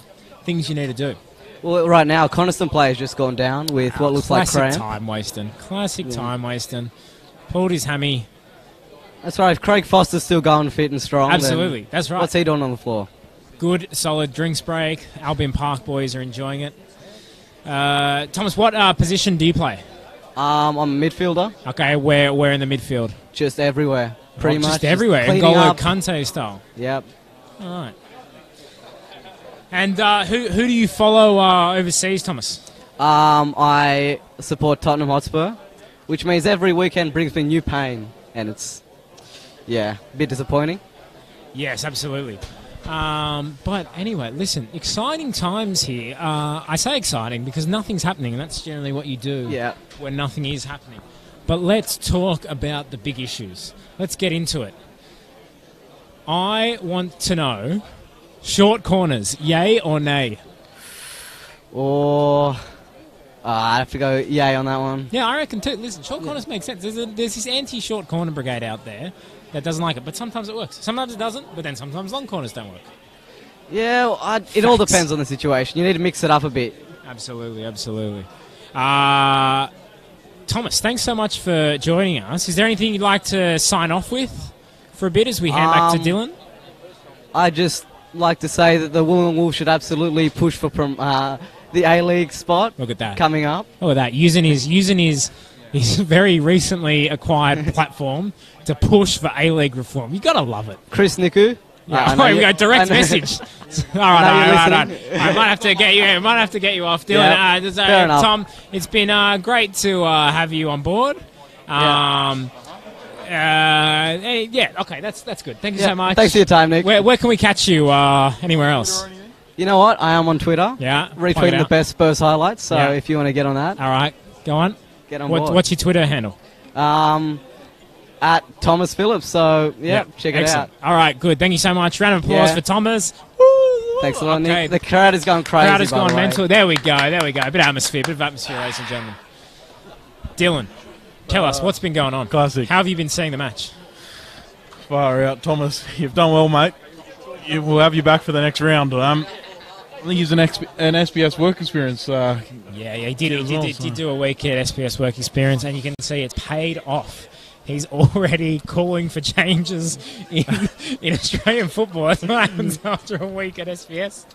things you need to do. Well, right now, Coniston player's just gone down with what looks like cramp. Classic time wasting. Pulled his hammy. That's right. If Craig Foster's still going fit and strong, Absolutely, then that's right. What's he doing on the floor? Good, solid drinks break. Albion Park boys are enjoying it. Thomas, what position do you play? I'm a midfielder. Okay, where in the midfield? Just everywhere, pretty much. Just everywhere, N'Golo Kante style. Yep. All right. And who do you follow overseas, Thomas? I support Tottenham Hotspur, which means every weekend brings me new pain, and it's a bit disappointing. Yes, absolutely. But anyway, listen, exciting times here. I say exciting because nothing's happening, and that's generally what you do when nothing is happening. But let's talk about the big issues. Let's get into it. I want to know, short corners, yay or nay? Or I have to go yay on that one. Yeah, I reckon too. Listen, short corners make sense. There's this anti-short corner brigade out there that doesn't like it, but sometimes it works. Sometimes it doesn't, but then sometimes long corners don't work. Yeah, well, it all depends on the situation. You need to mix it up a bit. Absolutely. Thomas, thanks so much for joining us. Is there anything you'd like to sign off with for a bit as we hand back to Dylan? I'd just like to say that the Wollongong Wolves should absolutely push for the A-League spot. Look at that. Coming up. Look at that. Using his very recently acquired platform to push for A-League reform. You got to love it. Chris Niku. Yeah, we got direct message. all right. I might have to get you off, Dylan. Fair enough. Tom, it's been great to have you on board. Okay, that's good. Thank you so much. Thanks for your time, Nick. Where can we catch you anywhere else? You know what? I am on Twitter. Yeah. Retweeting the best Spurs highlights, so if you want to get on that. All right, go on. Get on board. What's your Twitter handle? At Thomas Phillips, so check it out. All right, good. Thank you so much. Round of applause for Thomas. Thanks a lot, Nick. The crowd is going crazy. The crowd has gone mental. There we go. A bit of atmosphere, ladies and gentlemen. Dylan, tell us what's been going on. Classic. How have you been seeing the match? Far out, Thomas. You've done well, mate. We'll have you back for the next round. I think he's an SBS work experience. He did do a week at SBS work experience, and you can see it's paid off. He's already calling for changes in Australian football. That's what happens after a week at SBS.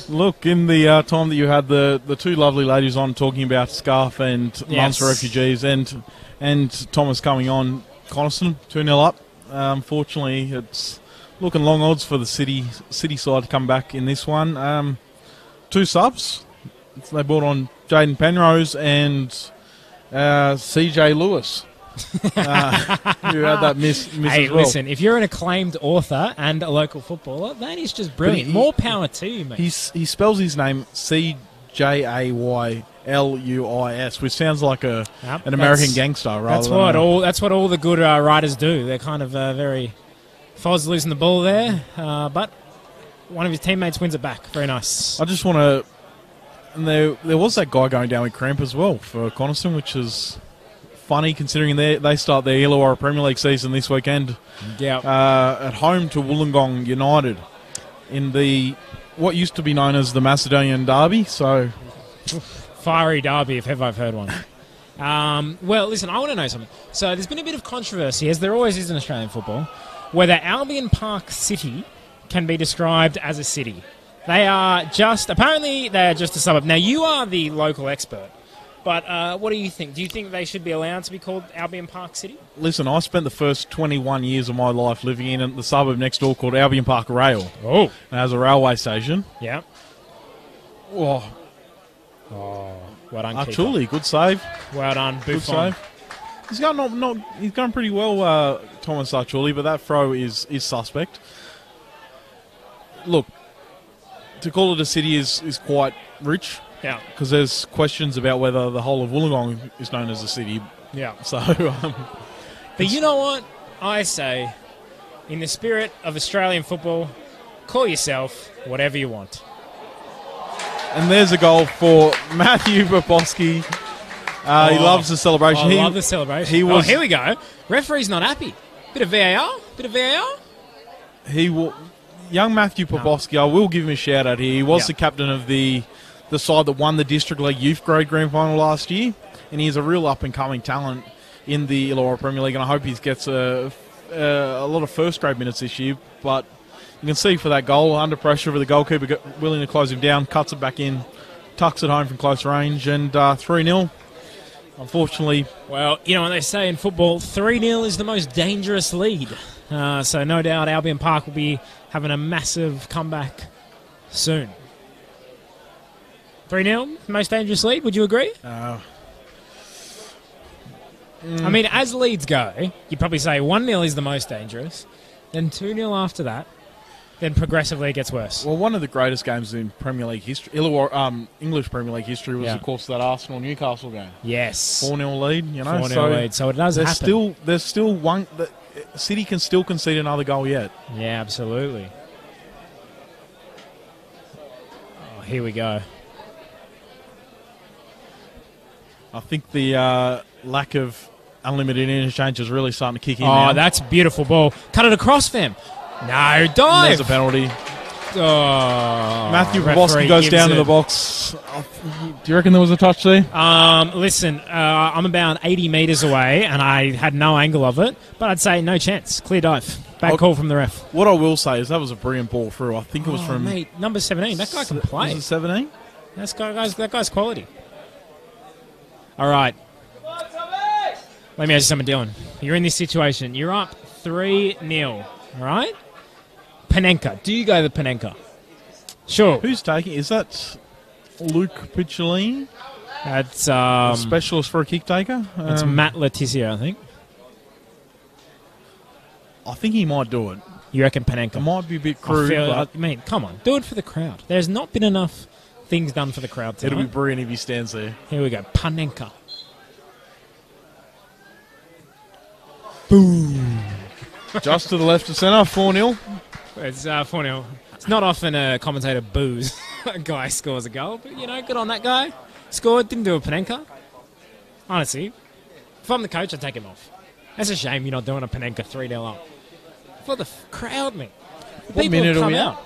Look, in the time that you had the two lovely ladies on talking about Scarf and Mums for Refugees and Thomas coming on, Coniston 2-0 up. Unfortunately, it's looking long odds for the city side to come back in this one. Two subs. They brought on Jaden Penrose and CJ Lewis. Who had that miss hey, as well. Listen, if you're an acclaimed author and a local footballer, that is just brilliant. More power to you, mate. He spells his name CJAYLUIS, which sounds like an American gangster. That's what all the good writers do. They're kind of very. Foz losing the ball there, but one of his teammates wins it back. Very nice. I just want to. And there was that guy going down with cramp as well for Coniston, which is funny considering they start their Illawarra Premier League season this weekend. At home to Wollongong United in the what used to be known as the Macedonian Derby. So fiery derby, if ever I've heard one. Well, listen, I want to know something. So there's been a bit of controversy, as there always is in Australian football, whether Albion Park City can be described as a city. Apparently they're just a suburb. Now, you are the local expert. But what do you think? Do you think they should be allowed to be called Albion Park City? Listen, I spent the first 21 years of my life living in the suburb next door called Albion Park Rail. Oh. And as a railway station. Yeah. Oh, well done, keeper. Archuli, good save. Well done, Buffon. Good save. He's going pretty well, Thomas Archuli, but that throw is suspect. Look, to call it a city is quite rich. Yeah. Because there's questions about whether the whole of Wollongong is known as a city. Yeah. So, but you know what? I say, in the spirit of Australian football, call yourself whatever you want. And there's a goal for Matthew Popovsky. He loves the celebration. I love the celebration. Here we go. Referee's not happy. Bit of VAR. Young Matthew Popovsky, I will give him a shout out here. He was the captain of the side that won the District League Youth Grade Grand Final last year, and he is a real up-and-coming talent in the Illawarra Premier League, and I hope he gets a lot of first-grade minutes this year. But you can see for that goal, under pressure with the goalkeeper willing to close him down, cuts it back in, tucks it home from close range, and 3-0. Unfortunately... Well, you know what they say in football, 3-0 is the most dangerous lead. So no doubt Albion Park will be having a massive comeback soon. 3-0, most dangerous lead, would you agree? I mean, as leads go, you'd probably say 1-0 is the most dangerous, then 2-0 after that, then progressively it gets worse. Well, one of the greatest games in Premier League history, English Premier League history, was, of course, that Arsenal-Newcastle game. Yes. 4-0 lead, you know. 4-0 lead, so it does happen. There's still one... City can still concede another goal yet. Yeah, absolutely. Oh, here we go. I think the lack of unlimited interchange is really starting to kick in. Oh, that's a beautiful ball. Cut it across, fam. No, dive. There's a penalty. Oh, Matthew Popovsky goes down to the box. Do you reckon there was a touch there? Listen, I'm about 80 metres away, and I had no angle of it, but I'd say no chance. Clear dive. Bad call from the ref. What I will say is that was a brilliant ball through. I think it was from... Mate, number 17. That guy can play. Was it 17? That guy's quality. All right. Let me ask you something, Dylan. You're in this situation. You're up 3-0. All right? Panenka. Do you go to Panenka? Sure. Who's taking? Is that Luke Picciolini? That's a specialist for a kick taker. It's Matt Letizia, I think. I think he might do it. You reckon Panenka? It might be a bit crude. I mean, come on, do it for the crowd. There's not been enough things done for the crowd tonight. It'll be brilliant if he stands there. Here we go, Panenka. Boom. Just to the left of centre, 4-0. It's 4-0. It's not often a commentator boos a guy scores a goal, but, you know, good on that guy. Scored, didn't do a Panenka. Honestly, if I'm the coach, I'd take him off. That's a shame you're not doing a Panenka 3-0 up. For the crowd, mate. What minute are we at?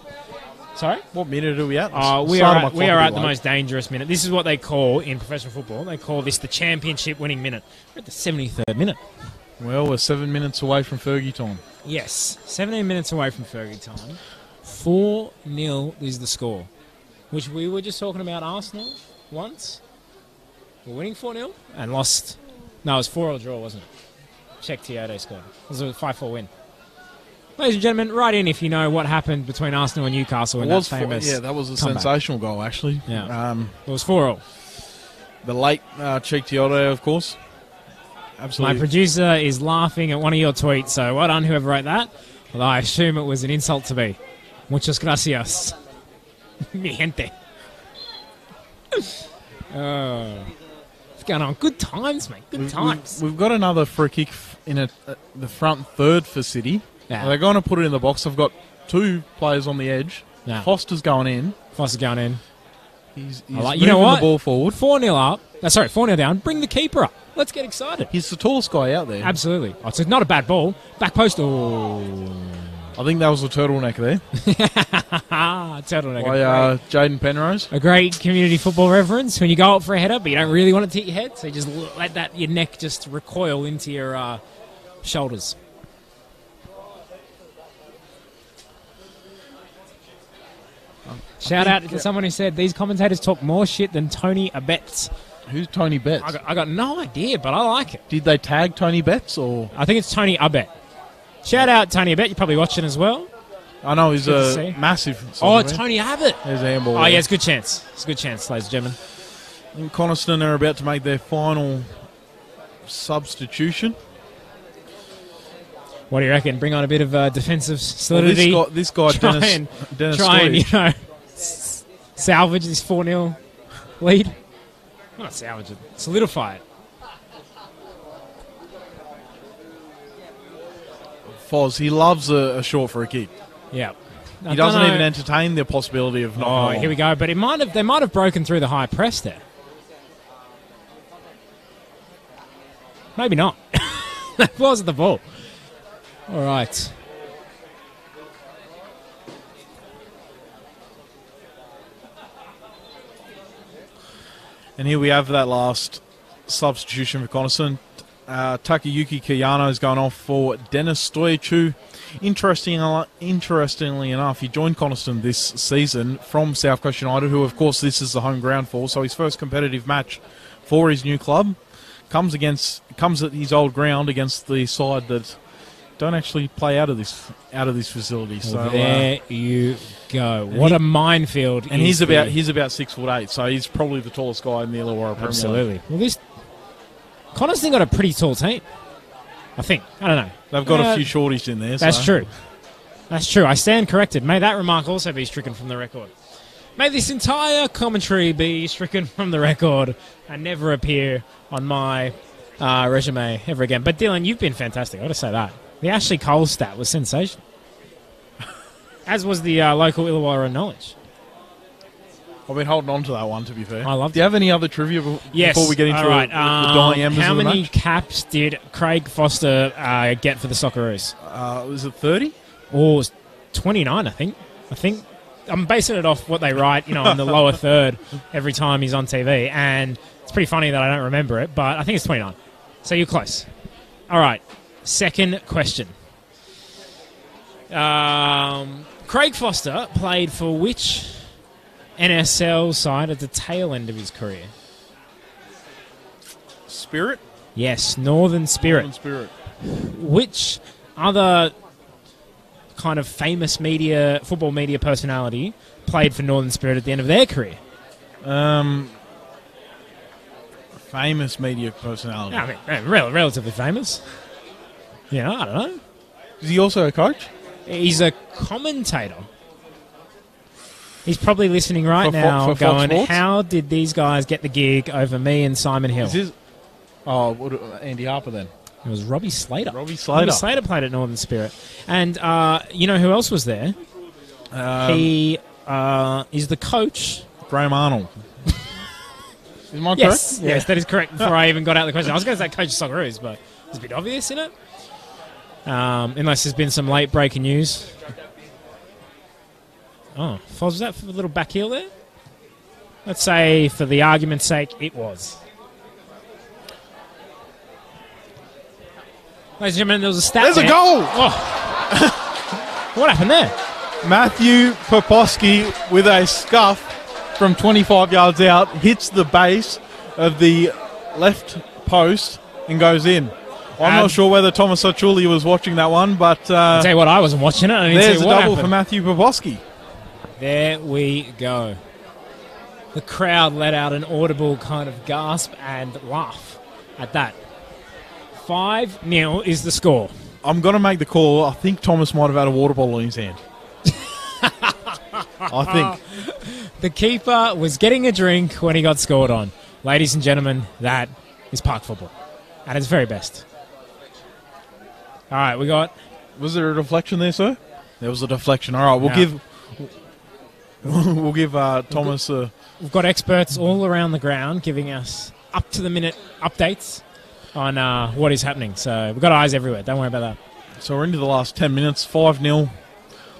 Sorry? What minute are we at? We are at the most dangerous minute. This is what they call, in professional football, they call this the championship winning minute. We're at the 73rd minute. Well, we're 7 minutes away from Fergie time. Yes, 17 minutes away from Fergie time. 4-0 is the score, which we were just talking about Arsenal once. We're winning 4-0 and lost. No, it was 4-0 draw, wasn't it? Check Tiote scored. It was a 5-4 win. Ladies and gentlemen, write in if you know what happened between Arsenal and Newcastle in that famous Yeah, that was a comeback. sensational goal, actually. Yeah. It was 4-0. The late Cheek Tiote, of course. Absolutely. My producer is laughing at one of your tweets, so well done, whoever wrote that. Although I assume it was an insult to me. Muchas gracias. Mi gente. What's going on? Good times, mate. Good times. We've got another free kick in the front third for City. Yeah. They're going to put it in the box. I've got two players on the edge. Yeah. Foster's going in. He's you know what? The ball forward. 4-0 up. 4-0 down. Bring the keeper up. Let's get excited. He's the tallest guy out there. Absolutely. Oh, it's not a bad ball. Back post. Oh. I think that was a turtleneck there. Turtleneck. By Jaden Penrose. A great community football reference when you go up for a header, but you don't really want it to hit your head, so you just let your neck just recoil into your shoulders. Shout out to someone who said these commentators talk more shit than Tony Abetz. Who's Tony Betts? I got no idea, but I like it. Did they tag Tony Betts or? I think it's Tony Abet. Shout out Tony Abet. You're probably watching as well. I know he's a massive. Tony Abbott. There's a handball. Oh, yeah, it's a good chance. It's a good chance, ladies and gentlemen. And Coniston are about to make their final substitution. What do you reckon? Bring on a bit of defensive solidity. Well, this guy Dennis try and Stoy. Salvage this 4-0 lead. Not salvage it. Solidify it. Foz, he loves a short for a kick. Yeah. He doesn't even entertain the possibility of not. Oh, here we go. But they might have broken through the high press there. Maybe not. That wasn't the ball. All right. And here we have that last substitution for Coniston. Takayuki Kayano is going off for Dennis Stoichu. Interestingly enough, he joined Coniston this season from South Coast United, who, of course, this is the home ground for. So his first competitive match for his new club comes at his old ground against the side that don't actually play out of this facility. So there you go. What a minefield! And he's about 6'8", so he's probably the tallest guy in the Illawarra Premier League. Absolutely. Well, Coniston got a pretty tall team, I think. I don't know. They've got a few shorties in there. That's true. That's true. I stand corrected. May that remark also be stricken from the record. May this entire commentary be stricken from the record and never appear on my resume ever again. But Dylan, you've been fantastic. I've got to say that. The Ashley Cole stat was sensational. As was the local Illawarra knowledge. I've been holding on to that one, to be fair. I loved it. Do you have any other trivia before we get into the dying embers how of the many match? caps did Craig Foster get for the Socceroos? Was it 30? Or 29, I think. I'm basing it off what they write, in the lower third every time he's on TV. And it's pretty funny that I don't remember it, but I think it's 29. So you're close. All right. Second question. Craig Foster played for which NSL side at the tail end of his career? Spirit? Yes, Northern Spirit. Northern Spirit. Which other kind of famous football media personality played for Northern Spirit at the end of their career? Famous media personality. I mean, relatively famous. Yeah, I don't know. Is he also a coach? He's a commentator. He's probably listening right now going, how did these guys get the gig over me and Simon Hill? Andy Harper then. It was Robbie Slater. Robbie Slater. Robbie Slater played at Northern Spirit. And you know who else was there? He is the coach. Graham Arnold. Is mine correct? correct? Yes, that is correct before I even got out of the question. I was going to say Coach Socceroos, but it's a bit obvious, isn't it? Unless there's been some late breaking news. Oh, Foz, was that for a little back heel there? Let's say, for the argument's sake, it was. Ladies and gentlemen, there was a stat There's there. a goal! Oh. What happened there? Matthew Poposki with a scuff from 25 yards out, hits the base of the left post and goes in. I'm not sure whether Thomas Ochuli was watching that one, but I'll tell you what, I wasn't watching it. I didn't there's see a what double happened. for Matthew Poposki. There we go. The crowd let out an audible kind of gasp and laugh at that. 5-0 is the score. I'm going to make the call. I think Thomas might have had a water bottle in his hand. I think. The keeper was getting a drink when he got scored on. Ladies and gentlemen, that is park football at its very best. All right, we got... Was there a deflection there, sir? There was a deflection. All right, we'll give Thomas a... We've got experts all around the ground giving us up-to-the-minute updates on what is happening. So we've got eyes everywhere. Don't worry about that. So we're into the last 10 minutes, 5-0.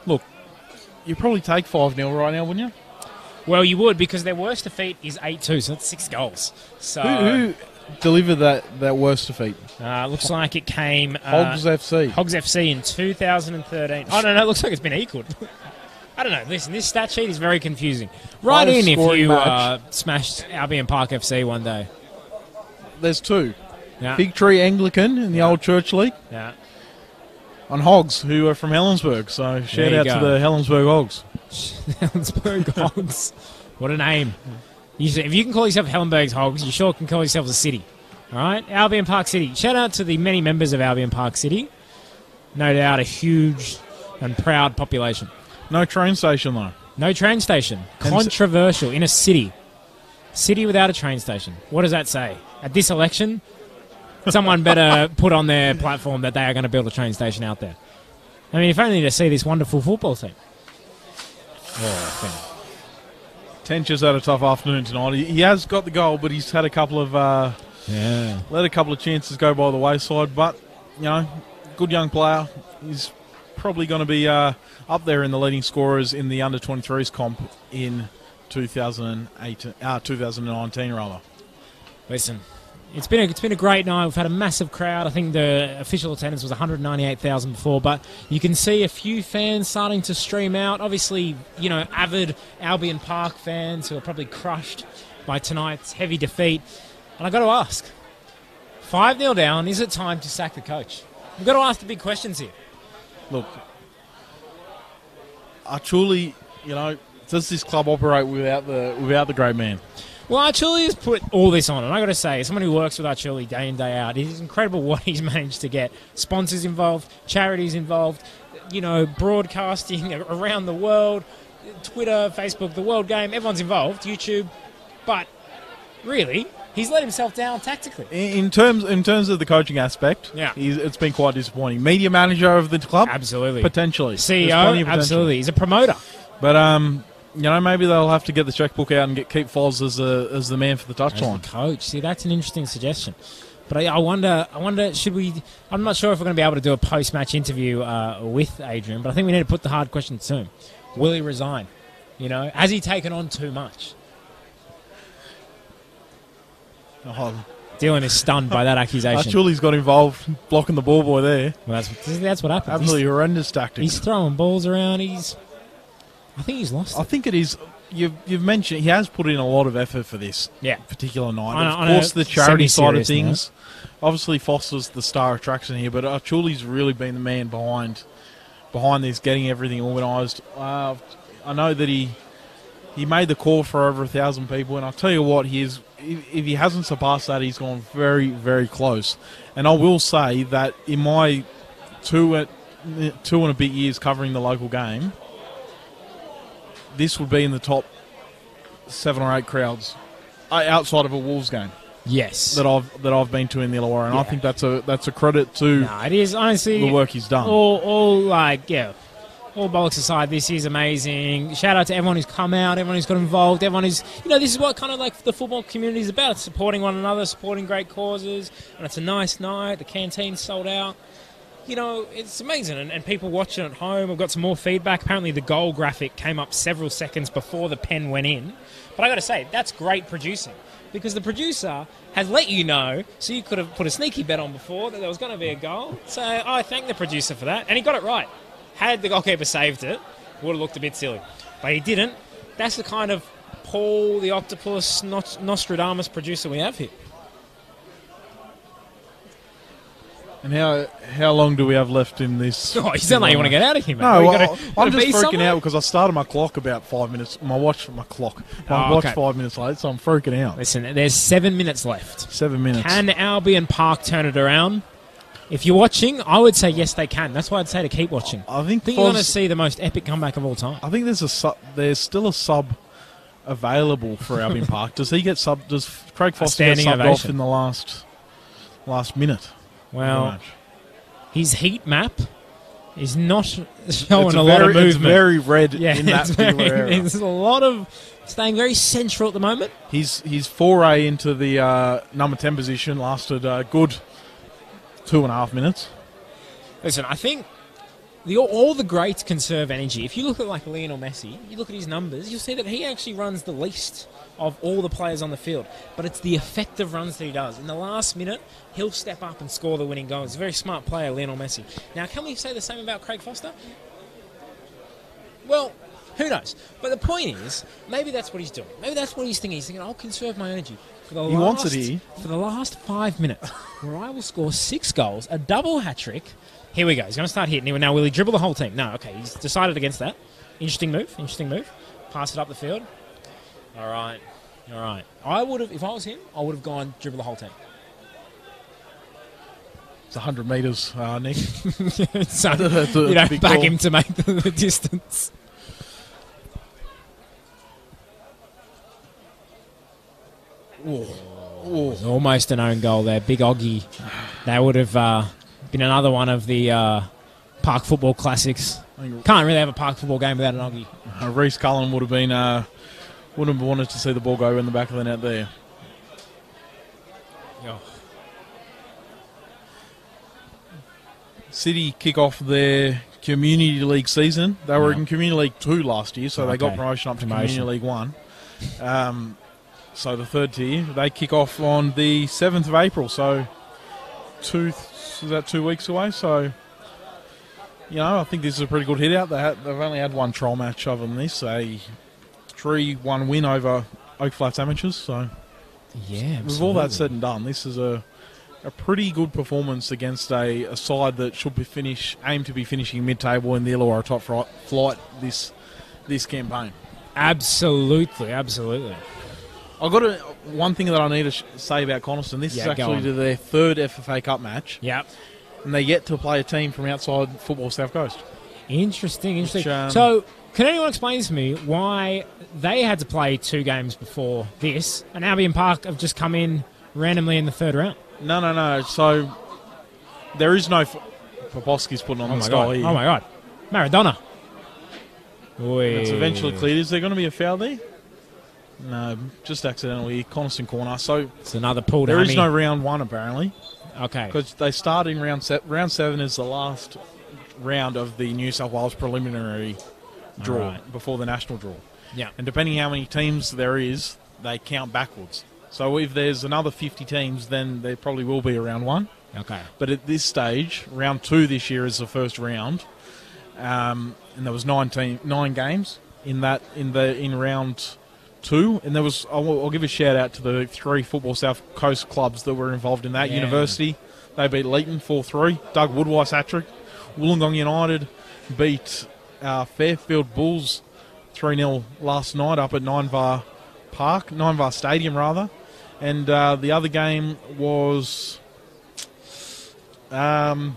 Look, you'd probably take 5-0 right now, wouldn't you? Well, you would, because their worst defeat is 8-2, so that's 6 goals. So Who delivered that worst defeat? looks like it came... Hogs FC. Hogs FC in 2013. Oh, no, it looks like it's been equalled. I don't know. Listen, this stat sheet is very confusing. Write in if you smashed Albion Park FC one day. There's two. Yeah. Big Tree Anglican in the old church league. Yeah. On Hogs, who are from Helensburgh. So shout out to the Helensburgh Hogs. Helensburgh Hogs. What a name. If you can call yourself Helensburgh's Hogs, you sure can call yourself a city. All right? Albion Park City. Shout out to the many members of Albion Park City. No doubt a huge and proud population. No train station, though. No train station. Controversial in a city. City without a train station. What does that say? At this election, someone better put on their platform that they are going to build a train station out there. I mean, if only to see this wonderful football team. Tench's had a tough afternoon tonight. He has got the goal, but he's had a couple of let a couple of chances go by the wayside. But good young player. He's probably going to be up there in the leading scorers in the under-23s comp in 2019 rather. Listen, it's been a great night. We've had a massive crowd. I think the official attendance was 198,000 before, but you can see a few fans starting to stream out. Obviously, avid Albion Park fans who are probably crushed by tonight's heavy defeat. And I've got to ask, 5-0 down, is it time to sack the coach? We've got to ask the big questions here. Look, Archuli, does this club operate without the great man? Well, Archuli has put all this on, and I got to say, as someone who works with Archuli day in, day out, it is incredible what he's managed to get. Sponsors involved, charities involved, broadcasting around the world, Twitter, Facebook, the World Game, everyone's involved, YouTube. But really, he's let himself down tactically. In terms of the coaching aspect, it's been quite disappointing. Media manager of the club, absolutely, potentially. CEO, absolutely. He's a promoter, but maybe they'll have to get the checkbook out and keep Foz as the man for the touchline. Coach, see, that's an interesting suggestion. But I wonder, should we? I'm not sure if we're going to be able to do a post-match interview with Adrian, but I think we need to put the hard question to him: will he resign? Has he taken on too much? Dylan is stunned by that accusation. Archuli's got involved blocking the ball boy there. Well, that's what happens. Absolutely horrendous tactics. He's throwing balls around. I think he's lost it. I think it is. You've mentioned he has put in a lot of effort for this particular night. Of course, the charity side of things obviously fosters the star attraction here, but Archuli's really been the man behind this, getting everything organised. I know that he made the call for over 1,000 people, and I'll tell you what, if he hasn't surpassed that, he's gone very, very close. And I will say that in my two and a bit years covering the local game, this would be in the top 7 or 8 crowds outside of a Wolves game. Yes, that I've been to in the Illawarra, and I think that's a credit to it is honestly the work he's done. All bollocks aside, this is amazing. Shout out to everyone who's come out, everyone who's got involved, everyone who's this is what kind of like the football community is about. It's supporting one another, supporting great causes, and it's a nice night. The canteen's sold out. It's amazing, and people watching at home. We've got some more feedback. Apparently the goal graphic came up several seconds before the pen went in. But I got to say, that's great producing, because the producer has let you know, so you could have put a sneaky bet on before that there was going to be a goal. So I thank the producer for that, and he got it right. Had the goalkeeper saved it, would have looked a bit silly. But he didn't. That's the kind of Paul the Octopus Nostradamus producer we have here. And how long do we have left in this? Oh, you sound like you want to get out of here, mate. No, I'm just freaking out because I started my clock about 5 minutes. My watch 5 minutes late, so I'm freaking out. Listen, there's 7 minutes left. 7 minutes. Can Albion Park turn it around? If you're watching, I would say yes, they can. That's why I'd say to keep watching. I think you're going to see the most epic comeback of all time. I think there's still a sub available for Albion Park. Does he get sub? Does Craig Foster get subbed off in the last minute? Well, his heat map is not showing a lot of movement. It's very red in that particular area. There's a lot of staying very central at the moment. His foray into the number 10 position lasted a good 2.5 minutes. Listen, I think all the greats conserve energy. If you look at like Lionel Messi, you look at his numbers, you'll see that he actually runs the least of all the players on the field. But it's the effective runs that he does. In the last minute, he'll step up and score the winning goal. He's a very smart player, Lionel Messi. Now, can we say the same about Craig Foster? Well, Who knows? But the point is, maybe that's what he's doing. Maybe that's what he's thinking. He's thinking, I'll conserve my energy. He wants it here. For the last 5 minutes, where I will score 6 goals, a double hat-trick. Here we go. He's going to start hitting. Now, will he dribble the whole team? No, okay. He's decided against that. Interesting move. Pass it up the field. All right. I would have, if I was him, I would have gone dribble the whole team. It's 100 metres, Nick. So, you don't back him to make the distance. It was almost an own goal there. Big Oggy. That would have been another one of the Park Football Classics. Can't really have a Park Football game without an Oggy. Reece Cullen would have wanted to see the ball go in the back of the net there. Oh. City kick off their Community League season. They were in Community League 2 last year, so they got promotion up to Community League 1. So the third tier, they kick off on the 7th of April, so 2 weeks away. So, I think this is a pretty good hit out. They've only had one trial match other than this, a 3-1 win over Oak Flats Amateurs. So, yeah, with all that said and done, this is a pretty good performance against a side that should be aim to be finishing mid-table in the Illawarra top flight this campaign. Absolutely. I've got one thing that I need to say about Coniston. This is actually to their third FFA Cup match. Yep. And they yet to play a team from outside Football South Coast. Interesting. Which, so, can anyone explain to me why they had to play 2 games before this, and Albion Park have just come in randomly in the third round? No. So, there is no... Poposki's putting on the sky here. Oh, my God. Maradona. It's eventually cleared. Is there going to be a foul there? No, just accidentally. Coniston corner. So it's another pulled. There is no round 1 apparently. Okay. Because they start in round 7. Round 7 is the last round of the New South Wales preliminary draw before the national draw. Yeah. And depending how many teams there is, they count backwards. So if there's another 50 teams, then there probably will be a round 1. Okay. But at this stage, round 2 this year is the first round, and there was 9 games in round 2, and there was. I'll give a shout out to the 3 Football South Coast clubs that were involved in that. Yeah. University, they beat Leeton 4-3. Doug Woodwife's hat-trick. Wollongong United beat Fairfield Bulls 3-0 last night up at Ninevar Stadium rather, and the other game was Fernhill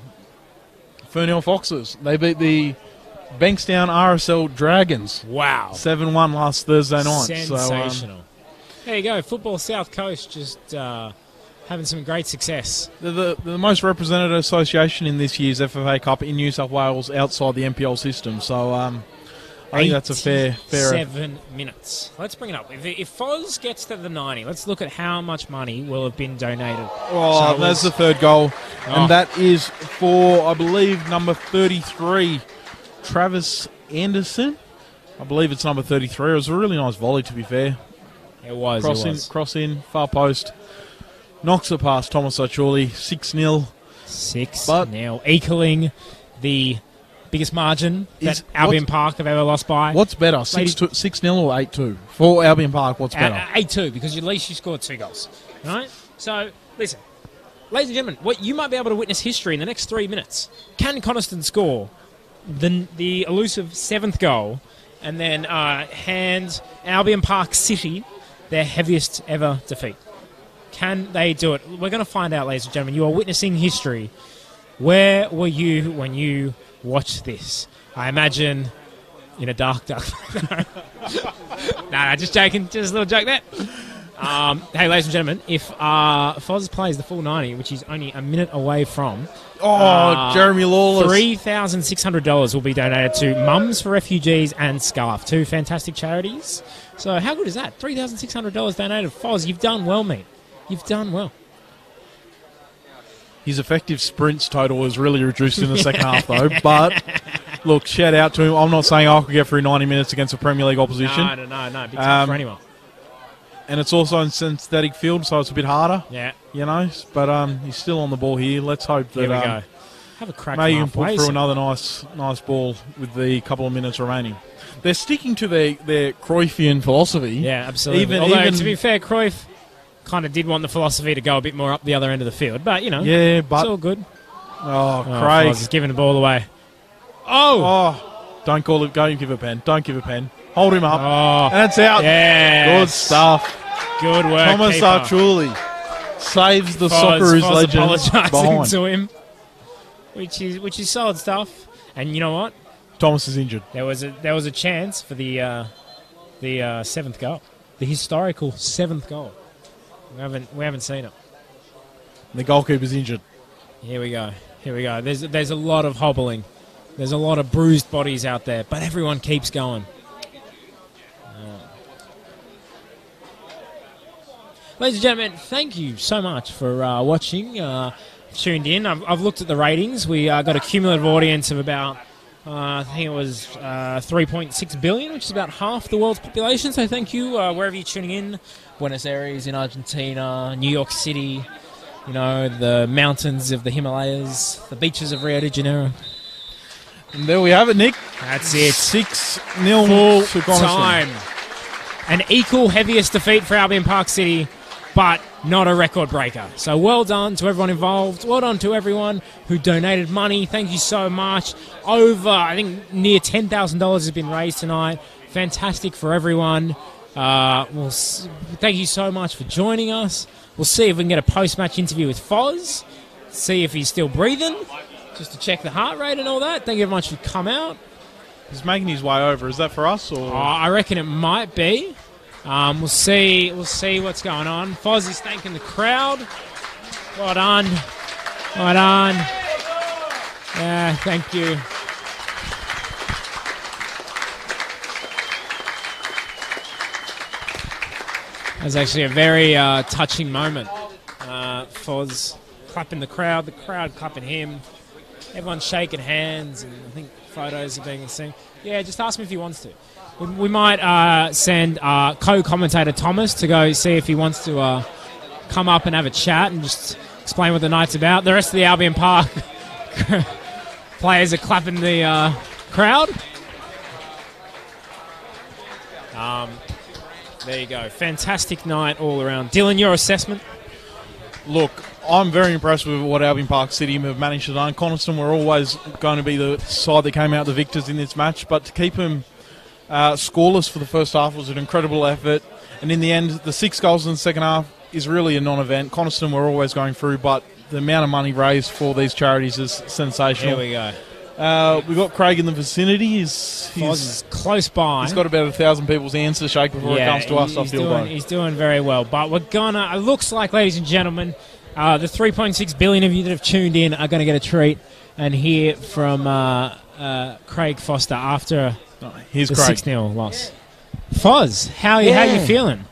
Foxes. They beat the Bankstown RSL Dragons. Wow. 7-1 last Thursday night. Sensational. There you go. Football South Coast just having some great success. They're the most represented association in this year's FFA Cup in New South Wales outside the NPL system. So I think that's a fair 7 minutes. Let's bring it up. If Foz gets to the 90, let's look at how much money will have been donated. Oh, so that's the third goal. And that is for, I believe, number 33, Travis Anderson. I believe it's number 33. It was a really nice volley, to be fair. It was. Cross in, far post. Knocks it past Thomas Achuli. 6-0. 6-0. Equaling the biggest margin that Albion Park have ever lost by. What's better, 6-0 or 8-2? For Albion Park, what's better? 8-2, because at least you scored 2 goals. Right? So, listen. Ladies and gentlemen, what you might be able to witness history in the next 3 minutes. Can Coniston score the elusive 7th goal and then hand Albion Park City their heaviest ever defeat? Can they do it? We're going to find out, ladies and gentlemen. You are witnessing history. Where were you when you watched this? I imagine in a dark. Nah, just joking. Just a little joke there. Hey, ladies and gentlemen, if Foz plays the full 90, which is only a minute away from... Jeremy Lawless. $3,600 will be donated to Mums for Refugees and Scarf, 2 fantastic charities. So how good is that? $3,600 donated. Foz, you've done well, mate. You've done well. His effective sprints total was really reduced in the second half, though. But, look, shout out to him. I'm not saying I could get through 90 minutes against a Premier League opposition. No. Big time for anyone. And it's also in synthetic field, so it's a bit harder. Yeah. You know, but he's still on the ball here. Let's hope that... Here we go. Have a crack. Maybe you can halfway, put through so- another nice ball with the couple of minutes remaining. They're sticking to their Cruyffian philosophy. Yeah, absolutely. Although, to be fair, Cruyff kind of did want the philosophy to go a bit more up the other end of the field. But, you know, yeah, but it's all good. Oh, Craig. He's giving the ball away. Oh! Don't call it. Don't give a pen. Don't give a pen. Hold him up. Oh. And it's out. Yes. Good stuff. Good work, Thomas keeper. Archuli saves the Foz Socceroos legend apologising behind. to him, which is solid stuff. And you know what? Thomas is injured. There was a chance for the seventh goal, the historical seventh goal. We haven't seen it. The goalkeeper's injured. Here we go. There's a lot of hobbling. There's a lot of bruised bodies out there, but everyone keeps going. Ladies and gentlemen, thank you so much for watching. Tuned in. I've looked at the ratings. We got a cumulative audience of about, I think it was 3.6 billion, which is about half the world's population. So thank you wherever you're tuning in. Buenos Aires in Argentina, New York City, you know, the mountains of the Himalayas, the beaches of Rio de Janeiro. And there we have it, Nick. That's it. 6-0 Full to Coniston. time. An equal heaviest defeat for Albion Park City, but not a record breaker. So well done to everyone involved. Well done to everyone who donated money. Thank you so much. Over, I think, near $10,000 has been raised tonight. Fantastic for everyone. Thank you so much for joining us. We'll see if we can get a post-match interview with Foz. See if he's still breathing, just to check the heart rate and all that. Thank you very much for coming out. He's making his way over. Is that for us? Or? I reckon it might be. We'll see what's going on. Foz is thanking the crowd. Well done. Well done. Yeah, thank you. That was actually a very touching moment. Foz clapping the crowd clapping him. Everyone's shaking hands, and I think photos are being seen. Yeah, just ask him if he wants to. We might send co-commentator Thomas to go see if he wants to come up and have a chat and just explain what the night's about. The rest of the Albion Park players are clapping the crowd. There you go. Fantastic night all around. Dylan, your assessment? Look, I'm very impressed with what Albion Park City have managed to do. Coniston were always going to be the side that came out the victors in this match, but to keep them scoreless for the first half was an incredible effort. And in the end, the 6 goals in the second half is really a non-event. Coniston were always going through, but the amount of money raised for these charities is sensational. Here we go. We've got Craig in the vicinity. He's close by. He's got about 1,000 people's hands to shake before it comes to us. He's doing very well. But we're gonna. It looks like, ladies and gentlemen, the 3.6 billion of you that have tuned in are going to get a treat and hear from Craig Foster after the 6-0 loss. Foz, how are you feeling?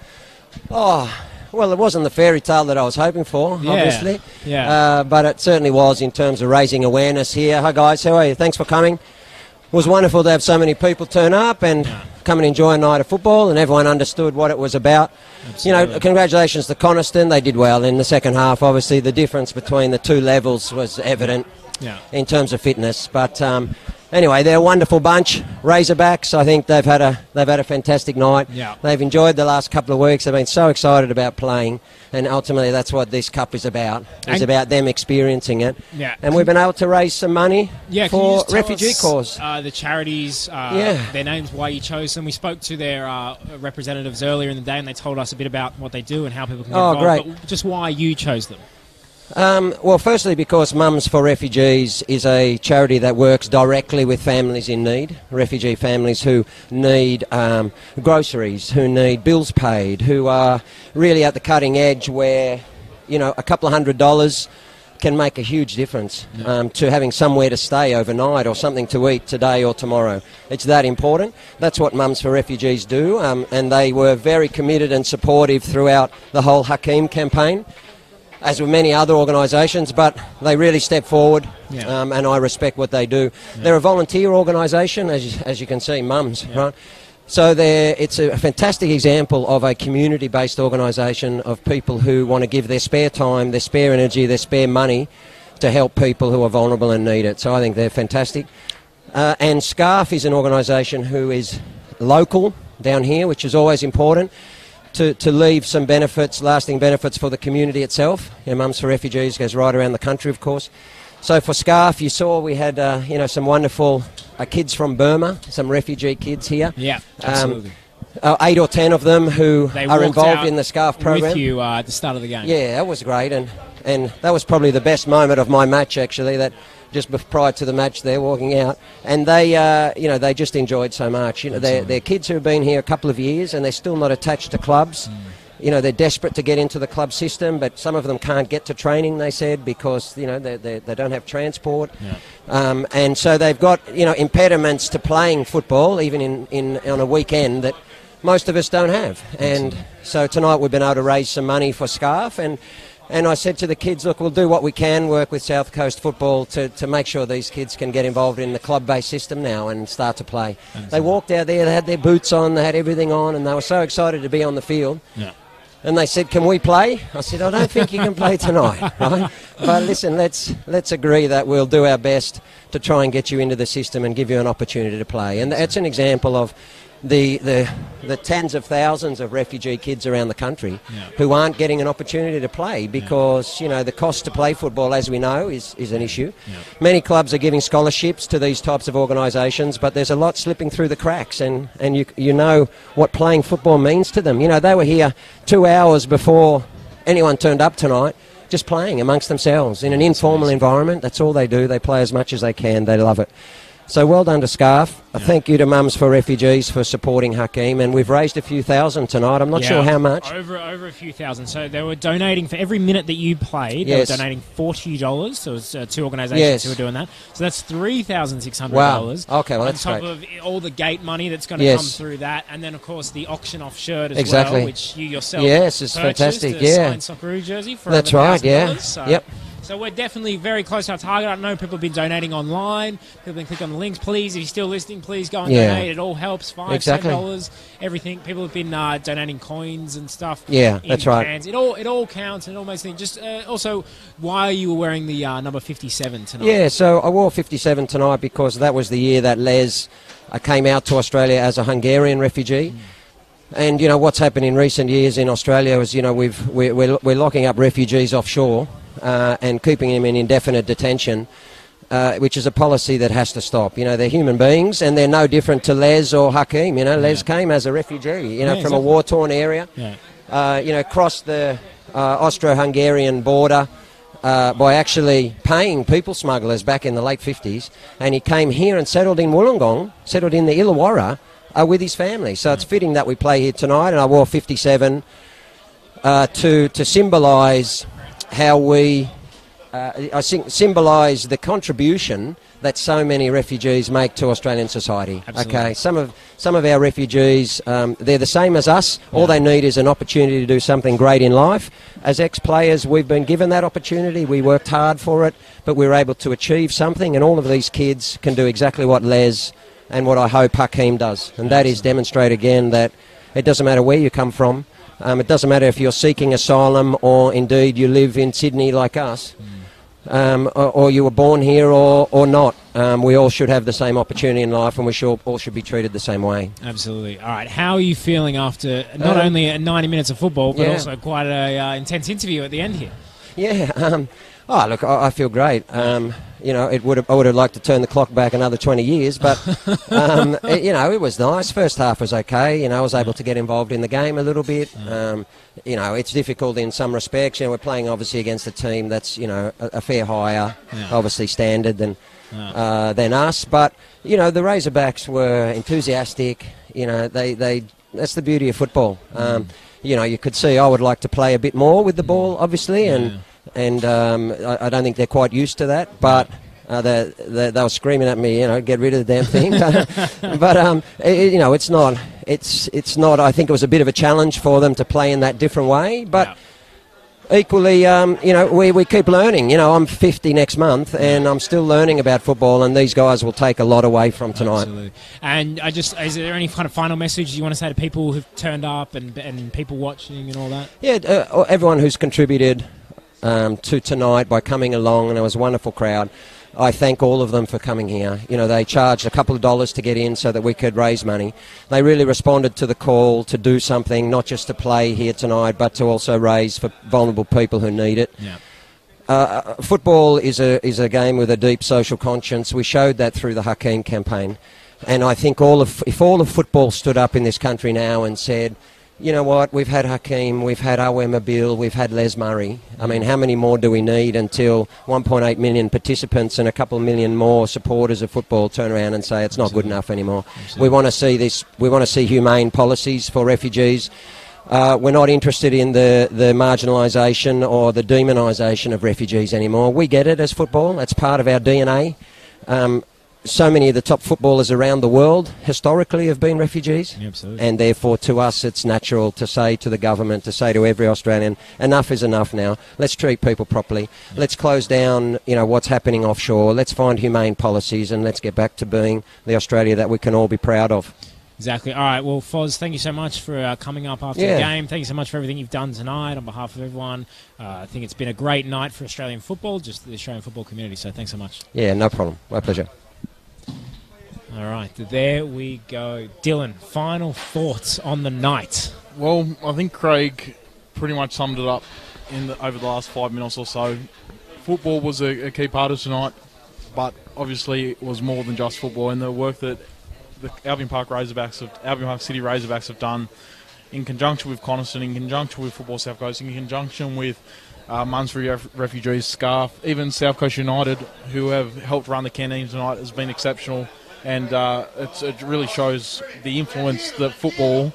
Oh, well, it wasn't the fairy tale that I was hoping for, obviously. Yeah. But it certainly was in terms of raising awareness here. Hi, guys. How are you? Thanks for coming. It was wonderful to have so many people turn up and come and enjoy a night of football, and everyone understood what it was about. Absolutely. You know, congratulations to Coniston. They did well in the second half. Obviously, the difference between the two levels was evident in terms of fitness. But anyway, they're a wonderful bunch. Razorbacks, I think they've had a fantastic night. Yeah. They've enjoyed the last couple of weeks. They've been so excited about playing, and ultimately that's what this cup is about. It's about them experiencing it. Yeah. And we've been able to raise some money for refugee cause. The charities, their names, why you chose them. We spoke to their representatives earlier in the day, and they told us a bit about what they do and how people can get involved. Great. But just why you chose them. Well, firstly, because Mums for Refugees is a charity that works directly with families in need, refugee families who need groceries, who need bills paid, who are really at the cutting edge where, you know, a couple of $100 can make a huge difference to having somewhere to stay overnight or something to eat today or tomorrow. It's that important. That's what Mums for Refugees do, and they were very committed and supportive throughout the whole Hakeem campaign, as with many other organisations, but they really step forward, and I respect what they do. Yeah. They're a volunteer organisation, as you can see, Mums, right? So it's a fantastic example of a community-based organisation of people who want to give their spare time, their spare energy, their spare money to help people who are vulnerable and need it. So I think they're fantastic. And SCARF is an organisation who is local down here, which is always important, to leave some benefits, lasting benefits for the community itself. Mums for Refugees goes right around the country, of course. So for SCARF, you saw we had some wonderful kids from Burma, some refugee kids here. Yeah, absolutely. 8 or 10 of them who are involved in the SCARF program. With you at the start of the game. Yeah, that was great, and that was probably the best moment of my match, actually, that just prior to the match they're walking out, and they they just enjoyed so much. They're kids who have been here a couple of years and they're still not attached to clubs. They're desperate to get into the club system, but some of them can't get to training, they said, because they don't have transport. And so they've got impediments to playing football, even on a weekend, that most of us don't have. And so tonight we've been able to raise some money for SCARF, and I said to the kids, look, we'll do what we can, work with South Coast Football to make sure these kids can get involved in the club-based system now and start to play. They walked out there, they had their boots on, they had everything on, and they were so excited to be on the field. Yeah. And they said, can we play? I said, I don't think you can play tonight, right? But listen, let's agree that we'll do our best to try and get you into the system and give you an opportunity to play. And that's an example of the tens of thousands of refugee kids around the country who aren't getting an opportunity to play because the cost to play football, as we know, is an issue. Many clubs are giving scholarships to these types of organisations, but there's a lot slipping through the cracks, and you know what playing football means to them. They were here 2 hours before anyone turned up tonight, just playing amongst themselves in an informal environment. That's all they do. They play as much as they can. They love it. So well done to SCARF. Thank you to Mums for Refugees for supporting Hakeem, and we've raised a few thousand tonight. I'm not sure how much. Over a few thousand. So they were donating for every minute that you played. They were donating $40. So it was 2 organisations who were doing that. So that's $3,600. Wow. Okay, well, that's great. On top of all the gate money that's going to come through that, and then of course the auction off shirt as well, which you yourself it's fantastic. Signed Socceroo jersey for that's right. $1,000. So we're definitely very close to our target. I know people have been donating online. People have been clicking on the links. Please, if you're still listening, please go and donate. It all helps. $5, $7, everything. People have been donating coins and stuff. Yeah, that's right. Cans. It all counts and it all makes things. Just also, why you were wearing the number 57 tonight? Yeah, so I wore 57 tonight because that was the year that Les came out to Australia as a Hungarian refugee. And what's happened in recent years in Australia is we're locking up refugees offshore. And keeping them in indefinite detention, which is a policy that has to stop. They're human beings, and they're no different to Les or Hakeem. Les came as a refugee, from a war-torn area, crossed the Austro-Hungarian border by actually paying people smugglers back in the late 50s, and he came here and settled in Wollongong, settled in the Illawarra with his family. So it's fitting that we play here tonight, and I wore 57 to symbolise how we, I think, symbolise the contribution that so many refugees make to Australian society. Absolutely. Okay, some of our refugees, they're the same as us. All they need is an opportunity to do something great in life. As ex-players, we've been given that opportunity. We worked hard for it, but we were able to achieve something, and all of these kids can do exactly what Les and what I hope Hakeem does, and that is demonstrate again that it doesn't matter where you come from. It doesn't matter if you're seeking asylum or indeed you live in Sydney like us, or you were born here or not. We all should have the same opportunity in life, and we all should be treated the same way. Absolutely. All right, how are you feeling after not only 90 minutes of football, but also quite an intense interview at the end here? Yeah. Look, I feel great. I would have liked to turn the clock back another 20 years, but it was nice. First half was okay. I was able to get involved in the game a little bit. It's difficult in some respects. We're playing obviously against a team that's a fair higher, obviously standard than us. But the Razorbacks were enthusiastic. That's the beauty of football. You could see I would like to play a bit more with the ball, obviously, and I don't think they're quite used to that, but they were screaming at me, get rid of the damn thing. But it's not. I think it was a bit of a challenge for them to play in that different way, but. Equally, we keep learning. I'm 50 next month, and I'm still learning about football, and these guys will take a lot away from tonight. Absolutely. And is there any kind of final message you want to say to people who've turned up and people watching and all that? Yeah, everyone who's contributed to tonight by coming along, and it was a wonderful crowd. I thank all of them for coming here. You know, they charged a couple of dollars to get in so that we could raise money. They really responded to the call to do something, not just to play here tonight, but to also raise for vulnerable people who need it. Yeah. Football is a game with a deep social conscience. We showed that through the Hakeem campaign. And I think if all of football stood up in this country now and said, you know what, we've had Hakeem, we've had Awer Mabil, we've had Les Murray. I mean, how many more do we need until 1.8 million participants and a couple of million more supporters of football turn around and say it's not good enough anymore? We want to see this. We want to see humane policies for refugees. We're not interested in the marginalisation or the demonisation of refugees anymore. We get it as football. That's part of our DNA. So many of the top footballers around the world historically have been refugees. Absolutely. And therefore to us it's natural to say to the government, to say to every Australian, enough is enough now. Let's treat people properly. Let's close down, you know, what's happening offshore. Let's find humane policies and let's get back to being the Australia that we can all be proud of. Exactly. All right. Well, Foz, thank you so much for coming up after the game. Thank you so much for everything you've done tonight on behalf of everyone. I think it's been a great night for Australian football, just the Australian football community. So thanks so much. Yeah, no problem. My pleasure. All right, there we go. Dylan, final thoughts on the night? Well, I think Craig pretty much summed it up over the last 5 minutes or so. Football was a key part of tonight, but obviously it was more than just football. And the work that the Albion Park City Razorbacks have done in conjunction with Coniston, in conjunction with Football South Coast, in conjunction with Mums for Refugees, SCARF, even South Coast United, who have helped run the canteen tonight, has been exceptional. And it really shows the influence that football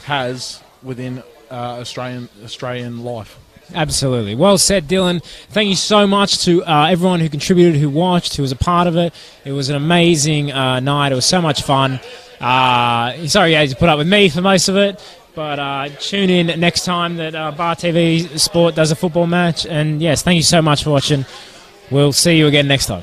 has within Australian life. Absolutely. Well said, Dylan. Thank you so much to everyone who contributed, who watched, who was a part of it. It was an amazing night. It was so much fun. Sorry you had to put up with me for most of it, but tune in next time that Bar TV Sport does a football match. And yes, thank you so much for watching. We'll see you again next time.